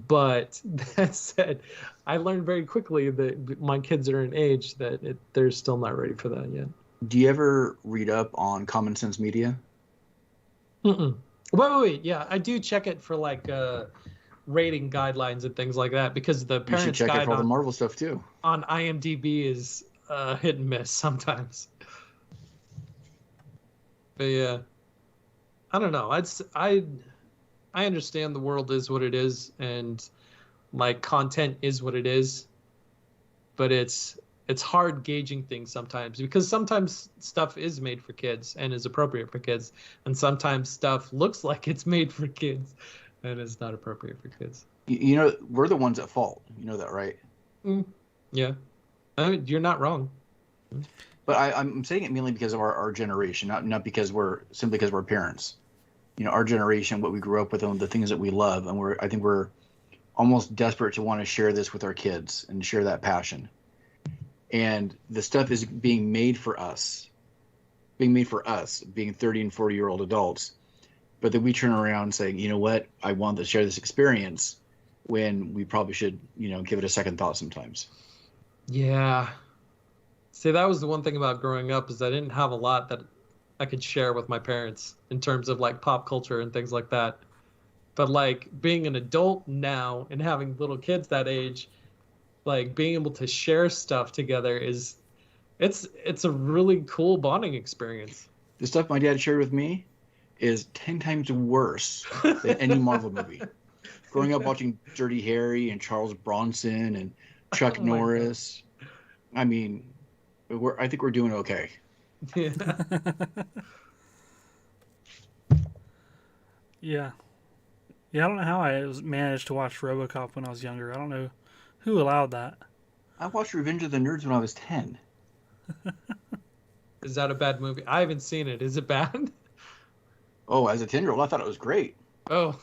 But that said, I learned very quickly that my kids are an age that they're still not ready for that yet. Do you ever read up on Common Sense Media? Wait. Yeah, I do check it for like rating guidelines and things like that, because the parents' you should check guide it for all the Marvel stuff too. On IMDb is hit and miss sometimes. But yeah, I don't know. I understand the world is what it is, and like content is what it is, but it's hard gauging things sometimes, because sometimes stuff is made for kids and is appropriate for kids, and sometimes stuff looks like it's made for kids and is not appropriate for kids. We're the ones at fault. You know that, right? Yeah, I mean, you're not wrong. But I'm saying it mainly because of our generation, not because we're parents. Our generation, what we grew up with, and the things that we love, and I think we're almost desperate to want to share this with our kids and share that passion. And the stuff is being made for us, being 30 and 40-year-old adults. But then we turn around saying, you know what, I want to share this experience, when we probably should, give it a second thought sometimes. Yeah. See, that was the one thing about growing up, is I didn't have a lot that I could share with my parents in terms of like pop culture and things like that. But like being an adult now and having little kids that age, like being able to share stuff together it's a really cool bonding experience. The stuff my dad shared with me is 10 times worse than any Marvel movie. Growing up watching Dirty Harry and Charles Bronson and Chuck Oh my Norris, I mean, I think we're doing okay. Yeah. Yeah. Yeah, I don't know how managed to watch RoboCop when I was younger. I don't know who allowed that. I watched Revenge of the Nerds when I was 10. Is that a bad movie? I haven't seen it. Is it bad? Oh, as a 10-year-old, I thought it was great. Oh.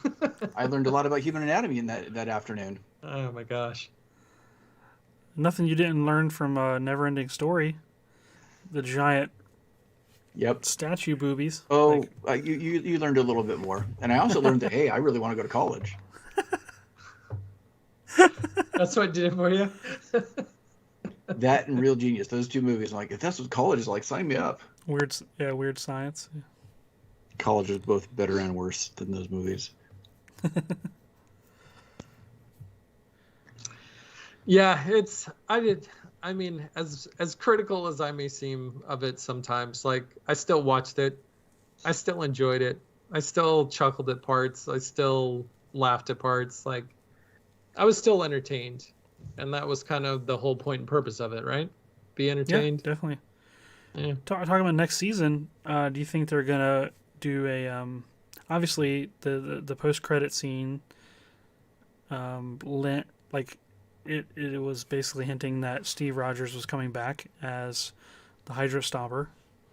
I learned a lot about human anatomy in that afternoon. Oh my gosh. Nothing you didn't learn from Neverending Story. The giant Yep. statue boobies. Oh, you learned a little bit more. And I also learned that, hey, I really want to go to college. That's what did it for you? That and Real Genius, those two movies. I'm like, if that's what college is like, sign me up. Weird science. College is both better and worse than those movies. Yeah, I mean, as critical as I may seem of it sometimes, like I still watched it. I still enjoyed it. I still chuckled at parts. I still laughed at parts. Like I was still entertained. And that was kind of the whole point and purpose of it, right? Be entertained. Yeah, definitely. Yeah. Talking about next season, do you think they're gonna do a obviously the post credit scene like it was basically hinting that Steve Rogers was coming back as the Hydra Stomper.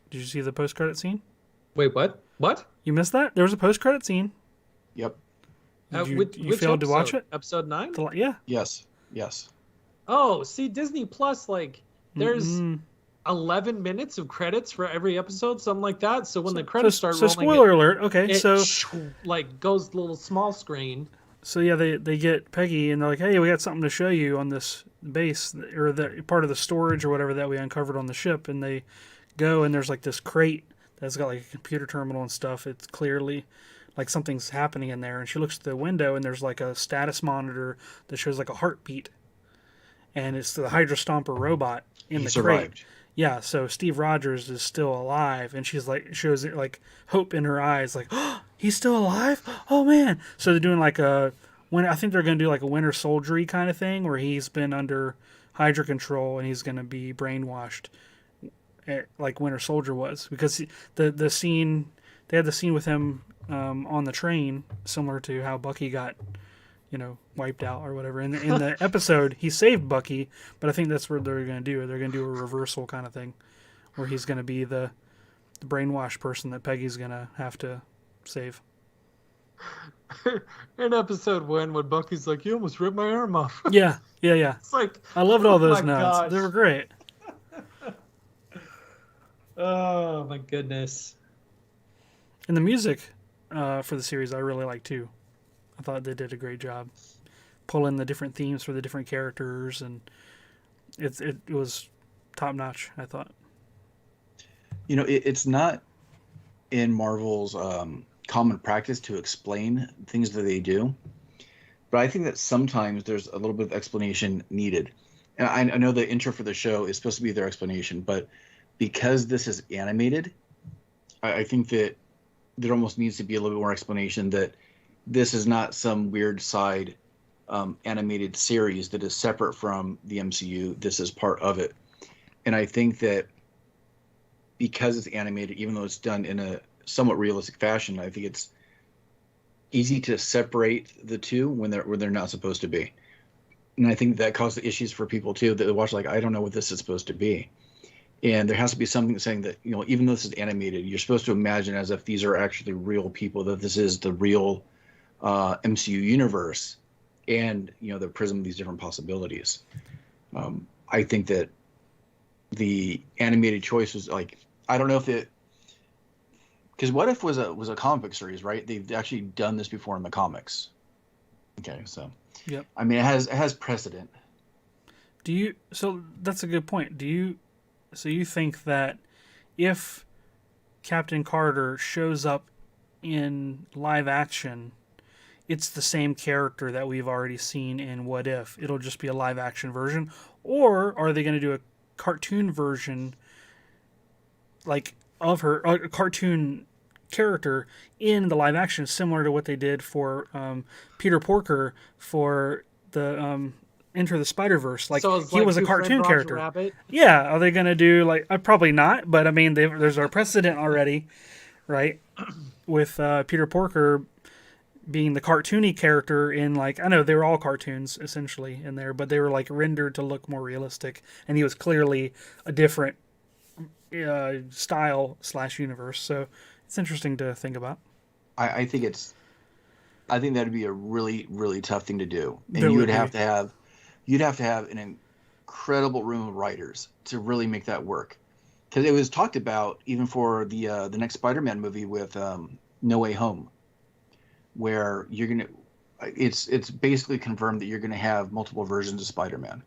Did you see the post credit scene? Wait, what? You missed that? There was a post credit scene. Yep. You which failed to watch it? Episode 9? Yeah. Yes. Oh, see, Disney Plus, like, there's Mm-mm. 11 minutes of credits for every episode, something like that. So when the credits start so rolling, spoiler alert. Okay, it so like goes little small screen. So yeah, they get Peggy and they're like, hey, we got something to show you on this base or the part of the storage or whatever that we uncovered on the ship. And they go and there's like this crate that's got like a computer terminal and stuff. It's clearly like something's happening in there. And she looks at the window and there's like a status monitor that shows like a heartbeat. And it's the Hydra Stomper robot in the survived. crate. Yeah, so Steve Rogers is still alive, and she's like shows it like hope in her eyes, like, oh, he's still alive? Oh man! So they're doing like I think they're gonna do like a Winter Soldier kind of thing where he's been under Hydra control and he's gonna be brainwashed, like Winter Soldier was, because the scene they had the scene with him on the train, similar to how Bucky got wiped out or whatever. In the episode, he saved Bucky, but I think that's what they're going to do. They're going to do a reversal kind of thing, where he's going to be the brainwashed person that Peggy's going to have to save. In episode 1, when Bucky's like, you almost ripped my arm off. Yeah. It's like, I loved all those my nods. gosh. They were great. Oh, my goodness. And the music for the series I really like too. I thought they did a great job pulling the different themes for the different characters, and it was top notch, I thought. It's not in Marvel's common practice to explain things that they do, but I think that sometimes there's a little bit of explanation needed. And I know the intro for the show is supposed to be their explanation, but because this is animated, I think that there almost needs to be a little bit more explanation that this is not some weird side animated series that is separate from the MCU. This is part of it. And I think that because it's animated, even though it's done in a somewhat realistic fashion, I think it's easy to separate the two when they're not supposed to be. And I think that causes issues for people too, that they watch like, I don't know what this is supposed to be. And there has to be something saying that, even though this is animated, you're supposed to imagine as if these are actually real people, that this is the real MCU universe, and the prism of these different possibilities. I think that the animated choice was like, I don't know if it, because What If was a comic book series, right? They've actually done this before in the comics. Okay, so Yep. I mean, it has precedent. So that's a good point. So you think that if Captain Carter shows up in live action, it's the same character that we've already seen in What If. It'll just be a live action version, or are they going to do a cartoon version, like of her, a cartoon character in the live action, similar to what they did for Peter Porker for the Enter the Spider-Verse. Like, So it's he like was a Who Framed cartoon Roger character. Rabbit? Yeah, are they going to do like? Probably not, but I mean, there's our precedent already, right? With Peter Porker being the cartoony character in, like, I know they were all cartoons essentially in there, but they were like rendered to look more realistic, and he was clearly a different style / universe. So it's interesting to think about. I think that'd be a really, really tough thing to do, and That you would would have be. to have an incredible room of writers to really make that work. Because it was talked about even for the next Spider-Man movie with No Way Home, where it's basically confirmed that you're gonna have multiple versions of Spider-Man.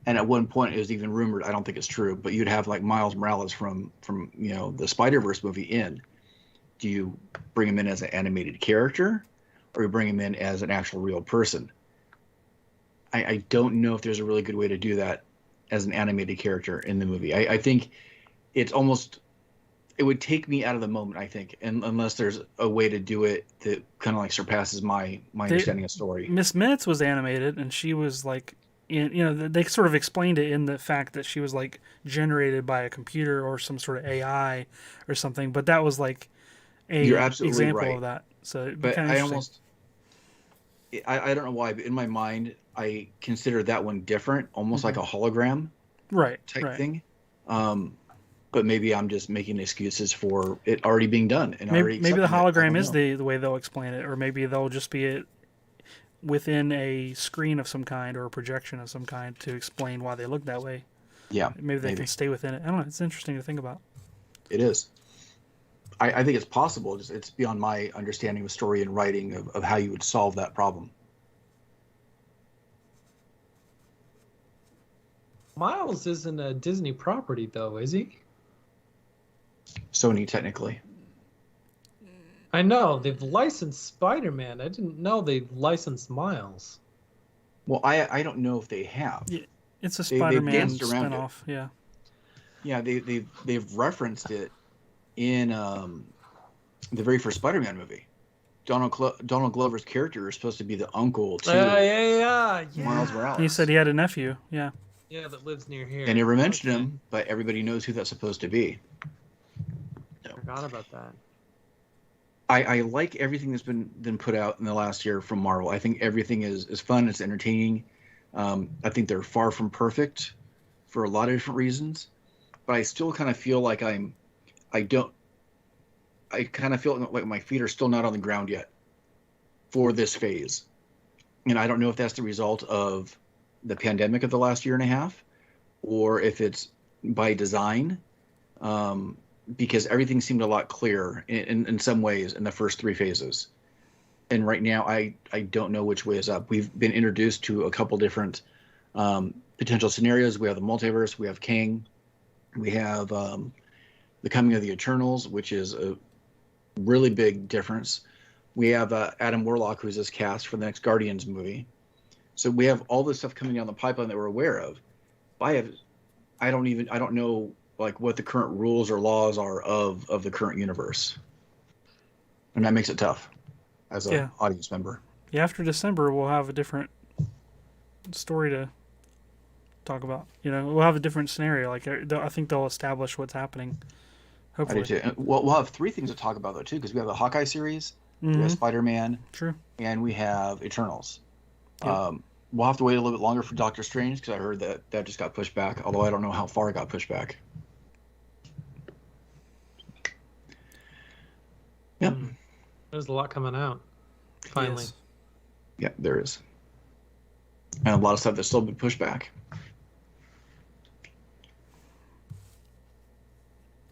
And at one point, it was even rumored, I don't think it's true, but you'd have like Miles Morales from the Spider-Verse movie in. Do you bring him in as an animated character, or you bring him in as an actual real person? I don't know if there's a really good way to do that as an animated character in the movie. I think it's almost, it would take me out of the moment, I think, and unless there's a way to do it that kind of like surpasses my understanding of story. Miss Minutes was animated, and she was like, they sort of explained it in the fact that she was like generated by a computer or some sort of AI or something. But that was like You're absolutely example right. of that. So it'd be But kind of I interesting. I don't know why, but in my mind, I consider that one different, almost like a hologram right type thing. But maybe I'm just making excuses for it already being done. And Maybe the accepting it. I hologram don't is know. the way they'll explain it, or maybe they'll just be within a screen of some kind or a projection of some kind to explain why they look that way. Yeah, Maybe they can stay within it. I don't know. It's interesting to think about. It is. I think it's possible. It's beyond my understanding of story and writing of how you would solve that problem. Miles isn't a Disney property, though, is he? Sony, technically. I know. They've licensed Spider-Man. I didn't know they licensed Miles. Well, I don't know if they have. Yeah, it's a They've Spider-Man danced around it. spinoff. Yeah. Yeah, they've referenced it in the very first Spider-Man movie. Donald Glover's character is supposed to be the uncle to Yeah. Miles Morales. He said he had a nephew. Yeah. Yeah, that lives near here. They never mentioned him, but everybody knows who that's supposed to be. I forgot about that. I like everything that's been put out in the last year from Marvel. I think everything is fun. It's entertaining. I think they're far from perfect for a lot of different reasons, but I still kind of feel like I kind of feel like my feet are still not on the ground yet for this phase. And I don't know if that's the result of the pandemic of the last year and a half, or if it's by design, because everything seemed a lot clearer in some ways in the first three phases. And right now, I don't know which way is up. We've been introduced to a couple different potential scenarios. We have the multiverse, we have Kang, we have the coming of the Eternals, which is a really big difference. We have Adam Warlock, who's this cast for the next Guardians movie. So we have all this stuff coming down the pipeline that we're aware of. I don't know like what the current rules or laws are of the current universe, and that makes it tough as an audience member. Yeah. After December, we'll have a different story to talk about. We'll have a different scenario. Like, I think they'll establish what's happening. Hopefully. I do too. And we'll have three things to talk about though too, because we have the Hawkeye series, we have Spider-Man, True, and we have Eternals. Yep. We'll have to wait a little bit longer for Doctor Strange because I heard that just got pushed back. Although I don't know how far it got pushed back. Yep. There's a lot coming out. Finally. Yes. Yeah, there is. And a lot of stuff that's still been pushed back.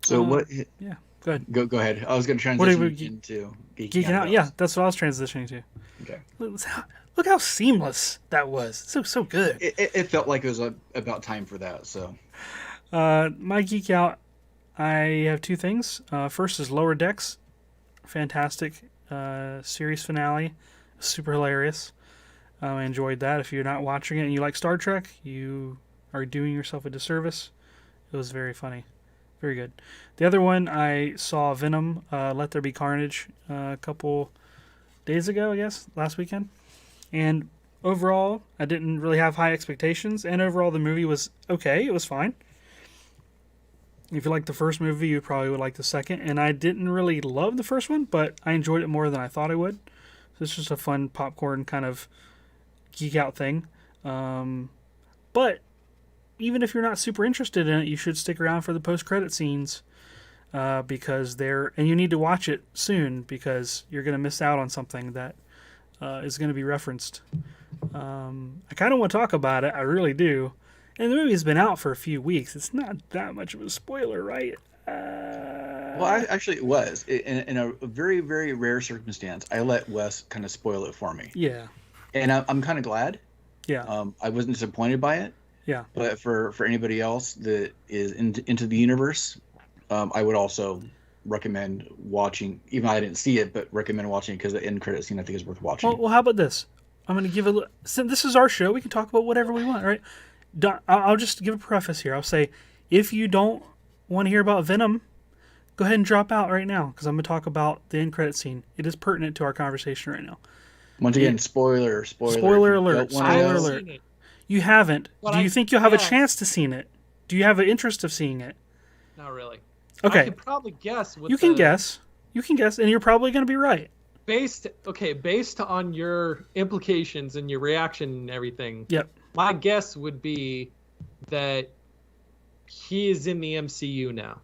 So what? Yeah, go ahead. Go ahead. I was going to are transition we into Geeking out. Yeah, that's what I was transitioning to. Okay. Look how seamless that was. So good. It felt like it was about time for that. So. My geek out, I have two things. First is Lower Decks. Fantastic series finale Super hilarious. I enjoyed that. If you're not watching it and you like Star Trek, you are doing yourself a disservice. It was very funny. Very good. The other one, I saw Venom, Let There Be Carnage, a couple days ago, I guess, last weekend. And overall, I didn't really have high expectations. And overall, the movie was okay. It was fine. If you like the first movie, you probably would like the second. And I didn't really love the first one, but I enjoyed it more than I thought I would. So it's just a fun popcorn kind of geek out thing. But even if you're not super interested in it, you should stick around for the post-credit scenes because and you need to watch it soon because you're going to miss out on something that is going to be referenced. I kind of want to talk about it. I really do. And the movie's been out for a few weeks. It's not that much of a spoiler, right? Well, actually, it was. In a very, very rare circumstance, I let Wes kind of spoil it for me. Yeah. And I'm kind of glad. Yeah. I wasn't disappointed by it. Yeah. But for anybody else that is into the universe, I would also recommend watching, even though I didn't see it, but recommend watching it because the end credit scene I think is worth watching. Well, how about this? I'm going to give since this is our show, we can talk about whatever we want, right? I'll just give a preface here. I'll say, if you don't want to hear about Venom, go ahead and drop out right now because I'm going to talk about the end credit scene. It is pertinent to our conversation right now. Once again, spoiler alert. Spoiler alert. Spoiler alert. You haven't. Well, Do you think you'll have a chance to see it? Do you have an interest of seeing it? Not really. Okay. I could probably guess. You can guess. You can guess, and you're probably going to be right. Based on your implications and your reaction and everything. Yep. My guess would be that he is in the MCU now.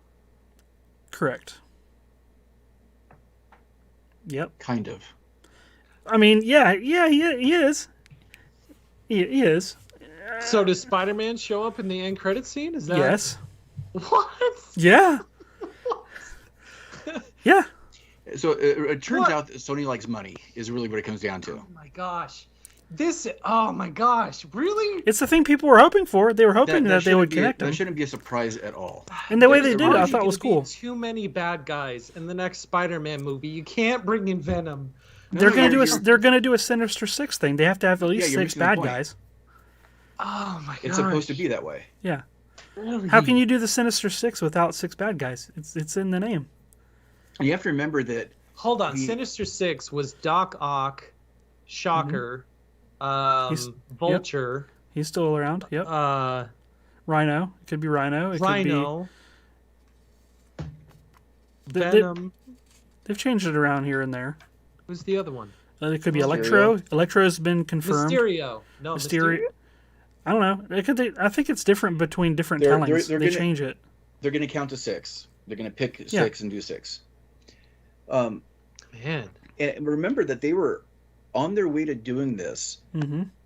Correct. Yep. Kind of. I mean, yeah, he is. He is. So does Spider-Man show up in the end credit scene? Is that Yes. What? Yeah. Yeah. So it turns out that Sony likes money is really what it comes down to. Oh my gosh. Oh my gosh. Really? It's the thing people were hoping for. They were hoping that they would connect them. That shouldn't be a surprise at all. And the way they did it, I thought was cool. Too many bad guys in the next Spider-Man movie. You can't bring in Venom. They're gonna do a Sinister Six thing. They have to have at least 6 bad guys. Oh my god. It's supposed to be that way. Yeah. Really? How can you do the Sinister Six without 6 bad guys? It's in the name. You have to remember that. Hold on. Sinister Six was Doc Ock, Shocker, Vulture. Yep. He's still around. Yep. Rhino. It could be Rhino. It Rhino. Could be Venom. They've changed it around here and there. Who's the other one? It could be Electro. Electro's been confirmed. Mysterio. No, Mysterio. I don't know. I think it's different between different tellings. They change it. They're going to count to 6. They're going to pick 6 and do 6. Man. And remember that they were on their way to doing this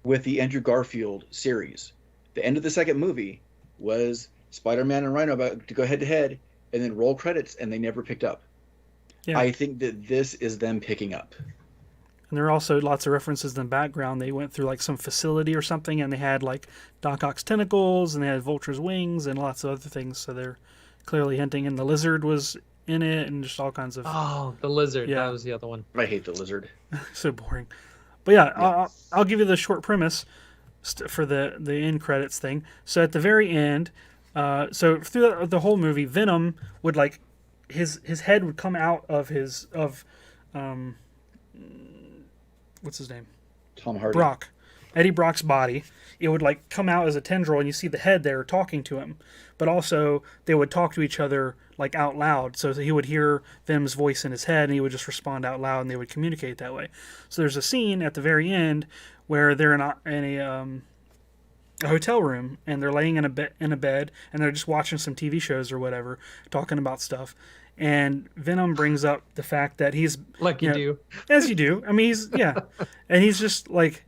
with the Andrew Garfield series. The end of the second movie was Spider-Man and Rhino about to go head-to-head and then roll credits, and they never picked up. Yeah. I think that this is them picking up. And there are also lots of references in the background. They went through like some facility or something, and they had like Doc Ock's tentacles, and they had Vulture's wings, and lots of other things. So they're clearly hinting. And the lizard was in it, and just all kinds of. Oh, the lizard. Yeah. That was the other one. I hate the lizard. So boring. But yeah, I'll give you the short premise for the end credits thing. So at the very end, so through the whole movie, Venom would like his head would come out of what's his name? Tom Hardy. Eddie Brock's body. It would like come out as a tendril, and you see the head there talking to him. But also they would talk to each other like out loud. So he would hear Venom's voice in his head, and he would just respond out loud, and they would communicate that way. So there's a scene at the very end where they're in a hotel room, and they're laying in a bed, and they're just watching some TV shows or whatever, talking about stuff. And Venom brings up the fact that he's like you do, as you do. I mean, and he's just like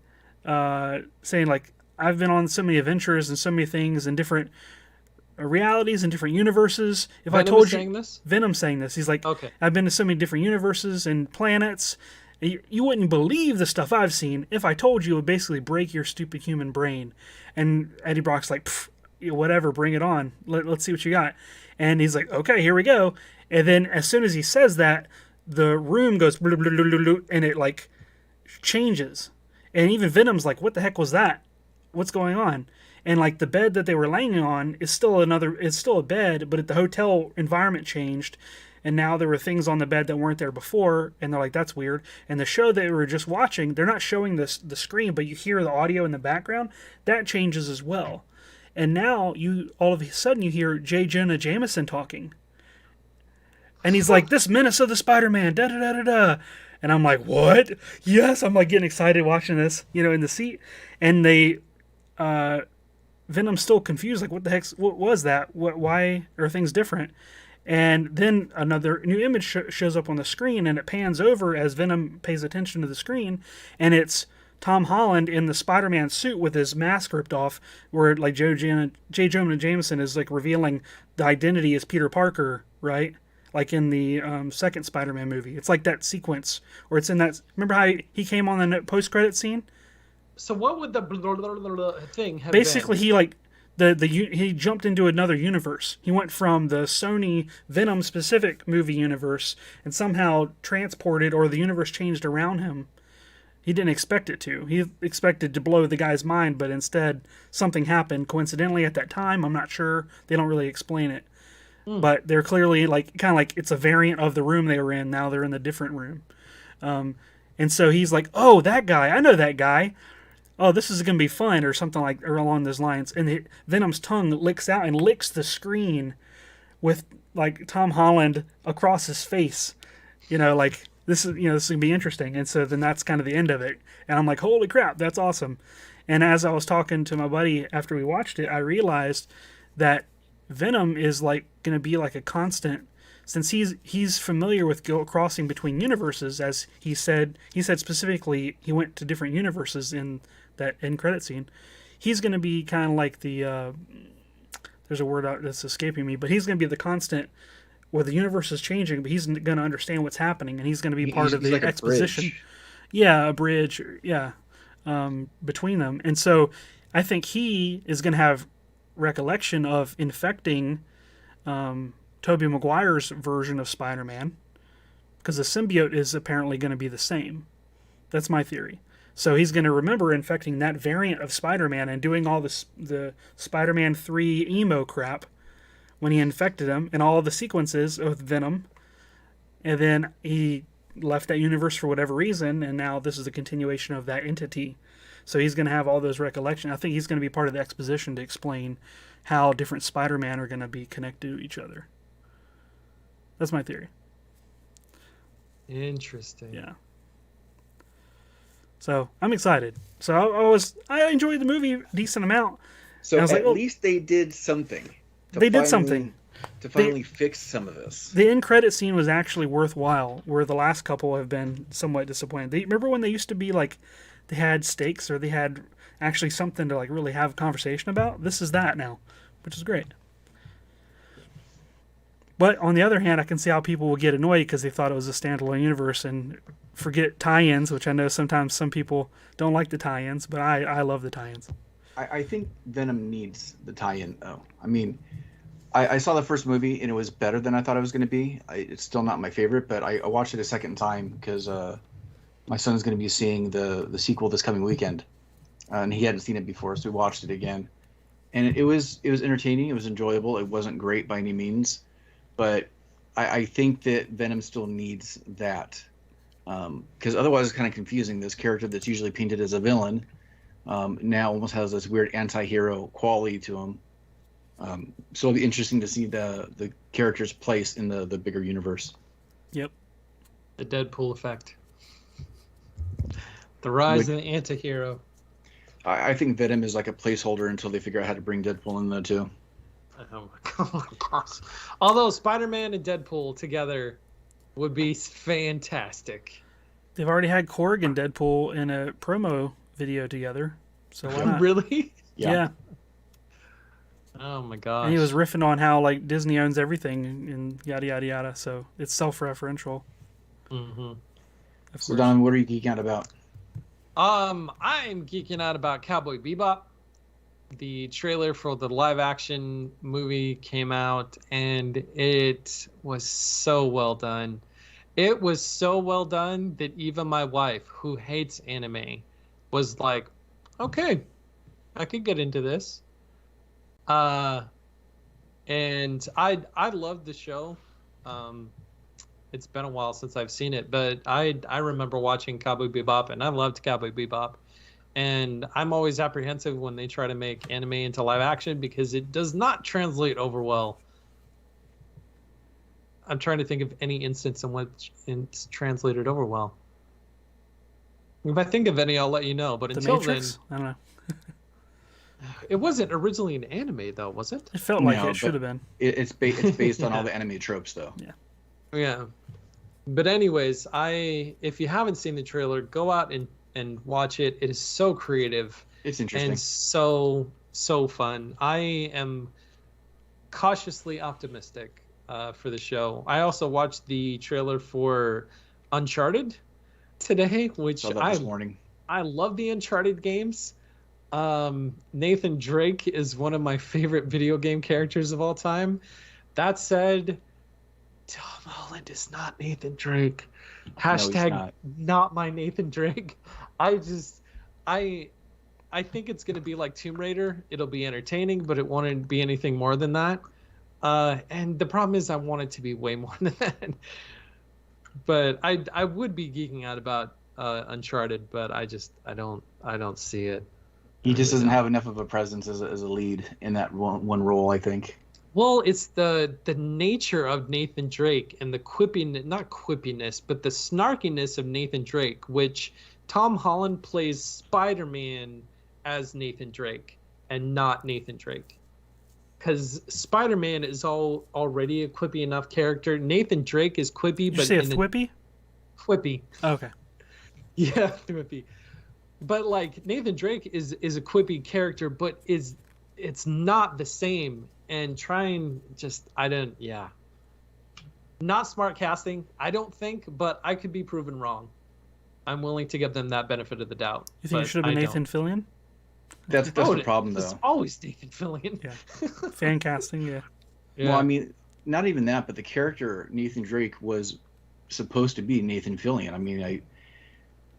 saying like, I've been on so many adventures and so many things and different realities and different universes. If Venom I told you, saying this? Venom's saying this. He's like, okay, I've been to so many different universes and planets. You wouldn't believe the stuff I've seen if I told you. It would basically break your stupid human brain. And Eddie Brock's like, whatever, bring it on. Let's see what you got. And he's like, okay, here we go. And then as soon as he says that, the room goes, and it like changes, and even Venom's like, "What the heck was that? What's going on?" And like the bed that they were laying on is still a bed, but the hotel environment changed, and now there were things on the bed that weren't there before, and they're like, "That's weird." And the show they were just watching, they're not showing the screen, but you hear the audio in the background. That changes as well. And now all of a sudden you hear J. Jonah Jameson talking. And he's like, "This menace of the Spider-Man, da da da da da." And I'm like, "What?" Yes, I'm like getting excited watching this, in the seat. And Venom's still confused, like, what was that? Why are things different? And then another new image shows up on the screen, and it pans over as Venom pays attention to the screen, and it's Tom Holland in the Spider-Man suit with his mask ripped off, where like J. Jonah Jameson is like revealing the identity as Peter Parker, right? Like in the second Spider-Man movie. It's like that sequence, or it's in that. Remember how he came on the post-credit scene? So what would the thing have Basically, been? he jumped into another universe. He went from the Sony Venom specific movie universe and somehow transported, or the universe changed around him. He didn't expect it to. He expected to blow the guy's mind, but instead something happened coincidentally at that time. I'm not sure. They don't really explain it. But they're clearly kind of like it's a variant of the room they were in. Now they're in a different room. And so he's like, "Oh, that guy. I know that guy. Oh, this is going to be fun," or something like or along those lines. And Venom's tongue licks out and licks the screen with like Tom Holland across his face. Like this is going to be interesting. And so then that's kind of the end of it. And I'm like, "Holy crap, that's awesome." And as I was talking to my buddy after we watched it, I realized that Venom is like going to be like a constant, since he's familiar with crossing between universes, as he said specifically he went to different universes in that end credit scene. He's going to be kind of like the there's a word out that's escaping me, but he's going to be the constant where the universe is changing, but he's going to understand what's happening, and he's going to be part of the like exposition. A bridge, between them. And so I think he is going to have recollection of infecting Tobey Maguire's version of Spider-Man, because the symbiote is apparently going to be the same. That's my theory. So he's going to remember infecting that variant of Spider-Man and doing all the Spider-Man 3 emo crap when he infected him, and all the sequences of Venom. And then he left that universe for whatever reason, and now this is a continuation of that entity. So he's going to have all those recollections. I think he's going to be part of the exposition to explain how different Spider-Man are going to be connected to each other. That's my theory. Interesting. Yeah. So I'm excited. So I enjoyed the movie a decent amount. So at least they did something. They did something to finally fix some of this. The end credit scene was actually worthwhile, where the last couple have been somewhat disappointing. Remember when they used to be like, they had stakes, or they had actually something to like really have a conversation about? This is that now, which is great. But on the other hand, I can see how people will get annoyed because they thought it was a standalone universe and forget tie-ins, which I know sometimes some people don't like the tie-ins, but I love the tie-ins. I think Venom needs the tie-in, though. I mean, I saw the first movie, and it was better than I thought it was going to be. It's still not my favorite, but I watched it a second time because my son's going to be seeing the sequel this coming weekend, and he hadn't seen it before, so we watched it again. And it was entertaining. It was enjoyable. It wasn't great by any means, but I think that Venom still needs that, because otherwise it's kind of confusing. This character that's usually painted as a villain now almost has this weird anti-hero quality to him. So it'll be interesting to see the character's place in the bigger universe. Yep. The Deadpool effect. The rise of the anti-hero. I think Venom is like a placeholder until they figure out how to bring Deadpool in there too. Oh my gosh. Although Spider-Man and Deadpool together would be fantastic. They've already had Korg and Deadpool in a promo video together, so why not? Really? Yeah. Oh my gosh. And he was riffing on how like Disney owns everything and yada yada yada, so it's self-referential. Mm-hmm. So Don, what are you geeking out about? I'm geeking out about Cowboy Bebop. The trailer for the live-action movie came out, and it was so well done. It was so well done that even my wife, who hates anime, was like, "Okay, I could get into this." Uh, and I loved the show. Um, it's been a while since I've seen it, but I remember watching Cowboy Bebop, and I loved Cowboy Bebop. And I'm always apprehensive when they try to make anime into live action because it does not translate over well. I'm trying to think of any instance in which it's translated over well. If I think of any, I'll let you know. But The until Matrix? I don't know. then, it wasn't originally an anime, though, was it? It felt like No, it should but have been. It's based on all the anime tropes, though. Yeah. But anyways, if you haven't seen the trailer, go out and watch it. It is so creative It's interesting. and so fun. I am cautiously optimistic for the show. I also watched the trailer for Uncharted today, which Saw that this morning. I love the Uncharted games. Nathan Drake is one of my favorite video game characters of all time. That said, Tom Holland is not Nathan Drake. Hashtag not my Nathan Drake. I think it's going to be like Tomb Raider. It'll be entertaining, but it won't be anything more than that. And the problem is I want it to be way more than that. But I would be geeking out about Uncharted, but I don't see it. He just doesn't have enough of a presence as a lead in that one role, I think. Well, it's the nature of Nathan Drake and the not quippiness, but the snarkiness of Nathan Drake, which Tom Holland plays Spider-Man as Nathan Drake and not Nathan Drake. Because Spider-Man is already a quippy enough character. Nathan Drake is quippy, Did but you say a thwippy? Quippy. Okay. Yeah, quippy. But like Nathan Drake is a quippy character, but it's not the same. And not smart casting, I don't think, but I could be proven wrong. I'm willing to give them that benefit of the doubt. You think it should have been Nathan Fillion? That's the problem, It's though. always Nathan Fillion. Yeah. Fan casting, yeah. Well, I mean, not even that, but the character Nathan Drake was supposed to be Nathan Fillion. I mean,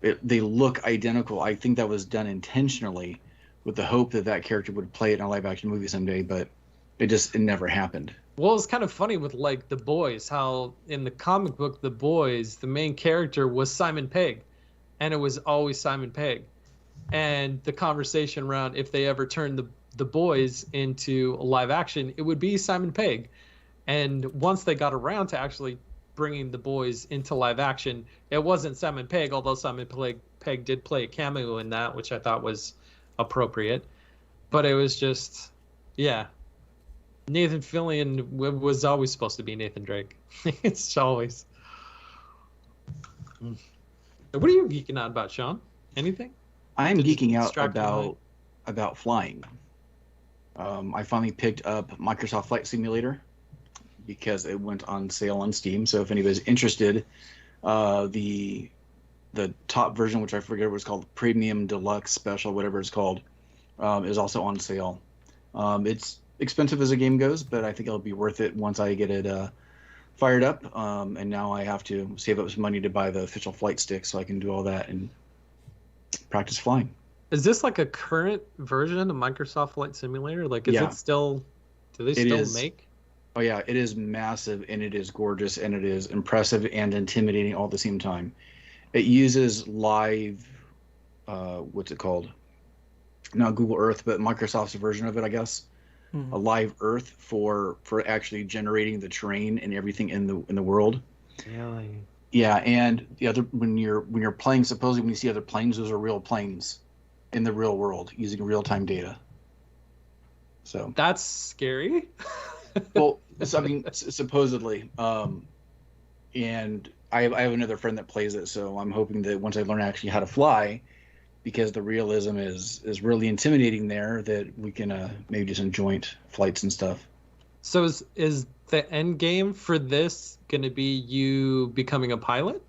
they look identical. I think that was done intentionally with the hope that character would play it in a live action movie someday, but it never happened. Well, it's kind of funny with like The Boys, how in the comic book The Boys, the main character was Simon Pegg, and it was always Simon Pegg. And the conversation around if they ever turned the Boys into live action, it would be Simon Pegg. And once they got around to actually bringing The Boys into live action, it wasn't Simon Pegg, although Simon Pegg did play a cameo in that, which I thought was appropriate. But it was just, yeah. Nathan Fillion was always supposed to be Nathan Drake. It's always. What are you geeking out about, Sean? Anything? I'm geeking out distract your about flying. I finally picked up Microsoft Flight Simulator because it went on sale on Steam. So if anybody's interested, the top version, which I forget what it's called, Premium Deluxe Special, whatever it's called, is also on sale. It's expensive as a game goes, but I think it'll be worth it once I get it fired up. And now I have to save up some money to buy the official flight stick so I can do all that and practice flying. Is this like a current version of Microsoft Flight Simulator? Like, is it still? Do they still make? Oh yeah, it is massive and it is gorgeous and it is impressive and intimidating all at the same time. It uses live, what's it called? Not Google Earth, but Microsoft's version of it, I guess. A live Earth for actually generating the terrain and everything in the world. Really? Yeah, and the other when you're playing, supposedly when you see other planes, those are real planes in the real world using real-time data. So that's scary. Well, I mean, supposedly, and I have another friend that plays it, so I'm hoping that once I learn actually how to fly, because the realism is really intimidating there, that we can maybe do some joint flights and stuff. So is the end game for this going to be you becoming a pilot?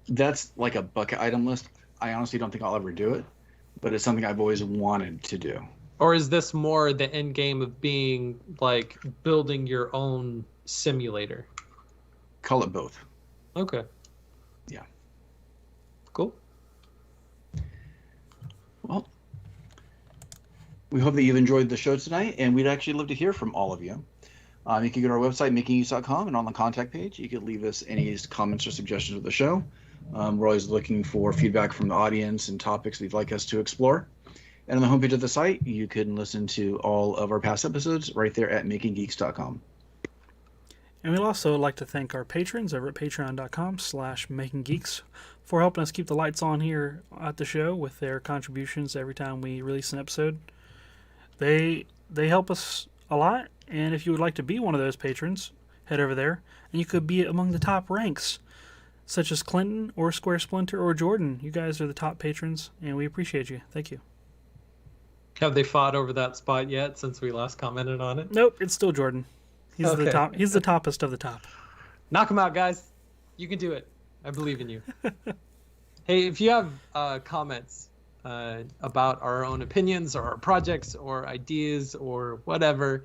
That's like a bucket item list. I honestly don't think I'll ever do it, but it's something I've always wanted to do. Or is this more the end game of being like building your own simulator? call it both. Okay. Yeah. Cool. Well, we hope that you've enjoyed the show tonight, and we'd actually love to hear from all of you. You can go to our website, makinggeeks.com, and on the contact page, you can leave us any comments or suggestions of the show. We're always looking for feedback from the audience and topics you'd like us to explore. And on the homepage of the site, you can listen to all of our past episodes right there at makinggeeks.com. And we'd also like to thank our patrons over at patreon.com/makinggeeks for helping us keep the lights on here at the show with their contributions every time we release an episode. They help us a lot, and if you would like to be one of those patrons, head over there, and you could be among the top ranks, such as Clinton or Square Splinter or Jordan. You guys are the top patrons, and we appreciate you. Thank you. Have they fought over that spot yet since we last commented on it? Nope, it's still Jordan. He's Okay. the top. He's the toppest of the top. Knock them out, guys. You can do it. I believe in you. Hey, if you have comments about our own opinions or our projects or ideas or whatever,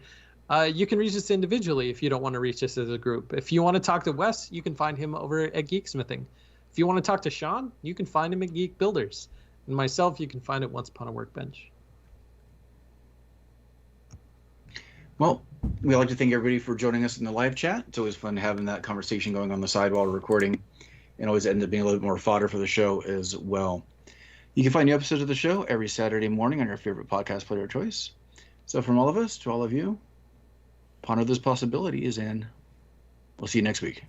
you can reach us individually if you don't want to reach us as a group. If you want to talk to Wes, you can find him over at Geeksmithing. If you want to talk to Sean, you can find him at Geek Builders. And myself, you can find it Once Upon a Workbench. Well, we'd like to thank everybody for joining us in the live chat. It's always fun having that conversation going on the side while we're recording, and always ends up being a little bit more fodder for the show as well. You can find new episodes of the show every Saturday morning on your favorite podcast player of choice. So from all of us to all of you, ponder those possibilities, and we'll see you next week.